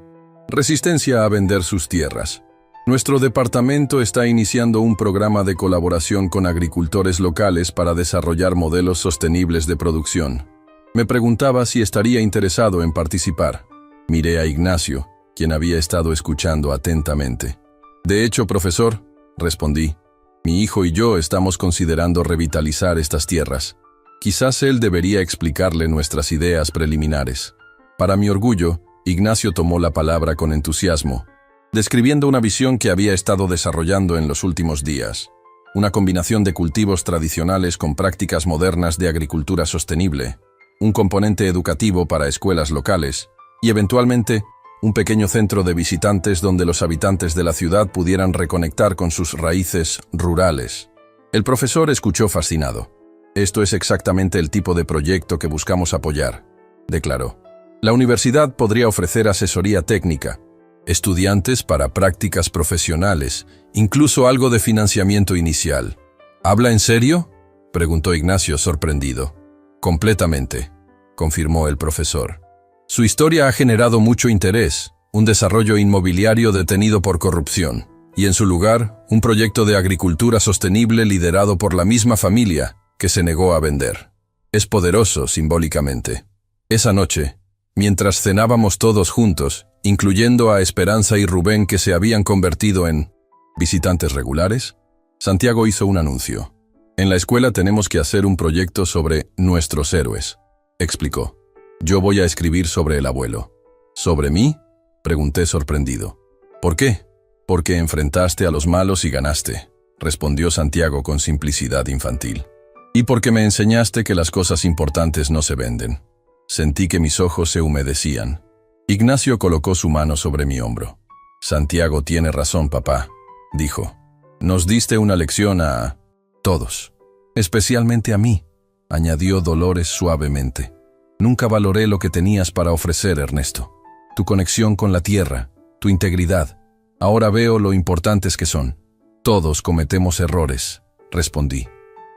resistencia a vender sus tierras. Nuestro departamento está iniciando un programa de colaboración con agricultores locales para desarrollar modelos sostenibles de producción. Me preguntaba si estaría interesado en participar». Miré a Ignacio, quien había estado escuchando atentamente. «De hecho, profesor», respondí, «mi hijo y yo estamos considerando revitalizar estas tierras. Quizás él debería explicarle nuestras ideas preliminares». Para mi orgullo, Ignacio tomó la palabra con entusiasmo, describiendo una visión que había estado desarrollando en los últimos días. Una combinación de cultivos tradicionales con prácticas modernas de agricultura sostenible, un componente educativo para escuelas locales y, eventualmente, un pequeño centro de visitantes donde los habitantes de la ciudad pudieran reconectar con sus raíces rurales. El profesor escuchó fascinado. «Esto es exactamente el tipo de proyecto que buscamos apoyar», declaró. «La universidad podría ofrecer asesoría técnica, estudiantes para prácticas profesionales, incluso algo de financiamiento inicial». «¿Habla en serio?», preguntó Ignacio sorprendido. «Completamente. confirmó el profesor. Su historia ha generado mucho interés, un desarrollo inmobiliario detenido por corrupción, y en su lugar, un proyecto de agricultura sostenible liderado por la misma familia que se negó a vender. Es poderoso simbólicamente. Esa noche, mientras cenábamos todos juntos, incluyendo a Esperanza y Rubén que se habían convertido en visitantes regulares, Santiago hizo un anuncio. En la escuela tenemos que hacer un proyecto sobre nuestros héroes, explicó. Yo voy a escribir sobre el abuelo. ¿Sobre mí? Pregunté sorprendido. ¿Por qué? Porque enfrentaste a los malos y ganaste, respondió Santiago con simplicidad infantil. Y porque me enseñaste que las cosas importantes no se venden. Sentí que mis ojos se humedecían. Ignacio colocó su mano sobre mi hombro. Santiago tiene razón, papá, dijo. Nos diste una lección a todos, especialmente a mí, añadió Dolores suavemente. Nunca valoré lo que tenías para ofrecer, Ernesto. Tu conexión con la tierra, tu integridad. Ahora veo lo importantes que son. Todos cometemos errores, respondí.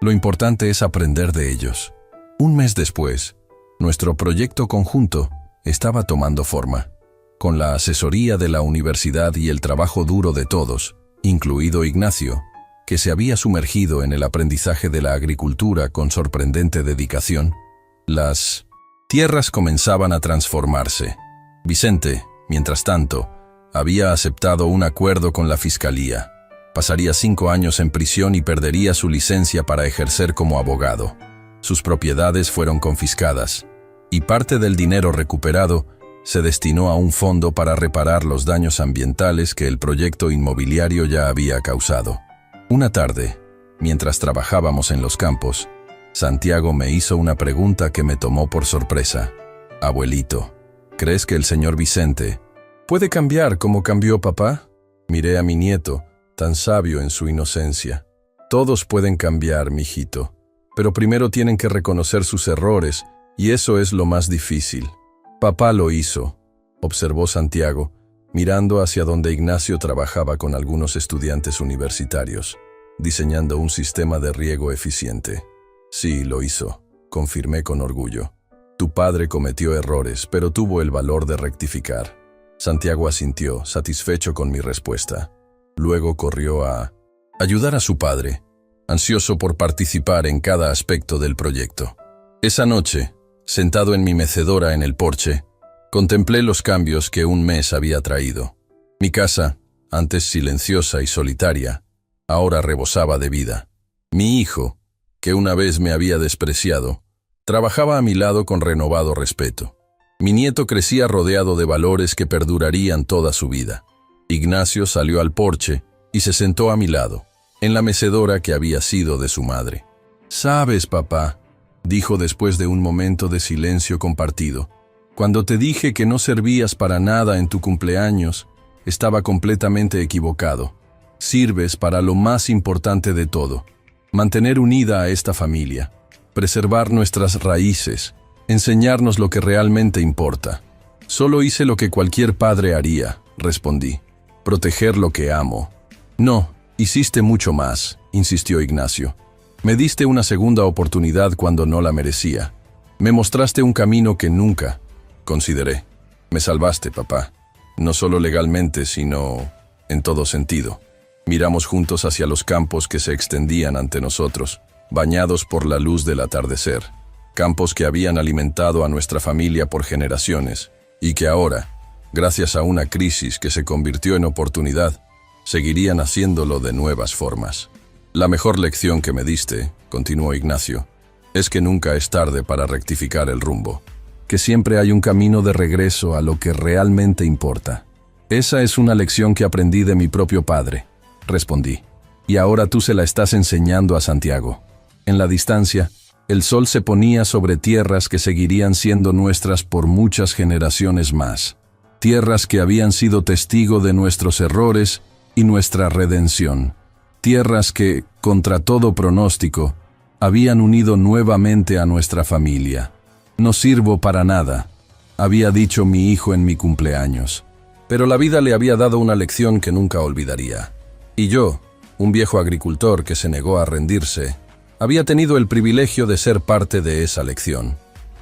Lo importante es aprender de ellos. Un mes después, nuestro proyecto conjunto estaba tomando forma. Con la asesoría de la universidad y el trabajo duro de todos, incluido Ignacio, que se había sumergido en el aprendizaje de la agricultura con sorprendente dedicación, las tierras comenzaban a transformarse. Vicente, mientras tanto, había aceptado un acuerdo con la fiscalía. Pasaría 5 años en prisión y perdería su licencia para ejercer como abogado. Sus propiedades fueron confiscadas, y parte del dinero recuperado se destinó a un fondo para reparar los daños ambientales que el proyecto inmobiliario ya había causado. Una tarde, mientras trabajábamos en los campos, Santiago me hizo una pregunta que me tomó por sorpresa. Abuelito, ¿crees que el señor Vicente puede cambiar como cambió papá? Miré a mi nieto, tan sabio en su inocencia. Todos pueden cambiar, mijito, pero primero tienen que reconocer sus errores, y eso es lo más difícil. Papá lo hizo, observó Santiago, mirando hacia donde Ignacio trabajaba con algunos estudiantes universitarios, diseñando un sistema de riego eficiente. Sí, lo hizo, confirmé con orgullo. Tu padre cometió errores, pero tuvo el valor de rectificar. Santiago asintió, satisfecho con mi respuesta. Luego corrió a ayudar a su padre, ansioso por participar en cada aspecto del proyecto. Esa noche, sentado en mi mecedora en el porche, contemplé los cambios que un mes había traído. Mi casa, antes silenciosa y solitaria, ahora rebosaba de vida. Mi hijo, que una vez me había despreciado, trabajaba a mi lado con renovado respeto. Mi nieto crecía rodeado de valores que perdurarían toda su vida. Ignacio salió al porche y se sentó a mi lado, en la mecedora que había sido de su madre. «Sabes, papá», dijo después de un momento de silencio compartido, «cuando te dije que no servías para nada en tu cumpleaños, estaba completamente equivocado. Sirves para lo más importante de todo, mantener unida a esta familia, preservar nuestras raíces, enseñarnos lo que realmente importa. Solo hice lo que cualquier padre haría», respondí, «proteger lo que amo». «No, hiciste mucho más», insistió Ignacio. «Me diste una segunda oportunidad cuando no la merecía. Me mostraste un camino que nunca consideré. Me salvaste, papá. No solo legalmente, sino en todo sentido». Miramos juntos hacia los campos que se extendían ante nosotros, bañados por la luz del atardecer. Campos que habían alimentado a nuestra familia por generaciones, y que ahora, gracias a una crisis que se convirtió en oportunidad, seguirían haciéndolo de nuevas formas. «La mejor lección que me diste», continuó Ignacio, «es que nunca es tarde para rectificar el rumbo, que siempre hay un camino de regreso a lo que realmente importa». «Esa es una lección que aprendí de mi propio padre», respondí, «y ahora tú se la estás enseñando a Santiago». En la distancia, el sol se ponía sobre tierras que seguirían siendo nuestras por muchas generaciones más. Tierras que habían sido testigo de nuestros errores y nuestra redención. Tierras que, contra todo pronóstico, habían unido nuevamente a nuestra familia. «No sirvo para nada», había dicho mi hijo en mi cumpleaños. Pero la vida le había dado una lección que nunca olvidaría. Y yo, un viejo agricultor que se negó a rendirse, había tenido el privilegio de ser parte de esa lección.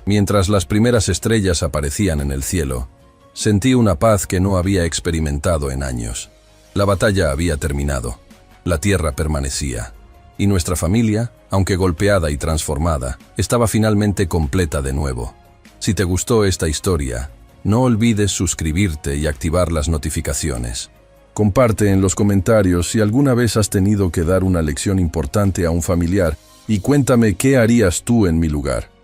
Mientras las primeras estrellas aparecían en el cielo, sentí una paz que no había experimentado en años. La batalla había terminado, la tierra permanecía, y nuestra familia, aunque golpeada y transformada, estaba finalmente completa de nuevo. Si te gustó esta historia, no olvides suscribirte y activar las notificaciones. Comparte en los comentarios si alguna vez has tenido que dar una lección importante a un familiar y cuéntame qué harías tú en mi lugar.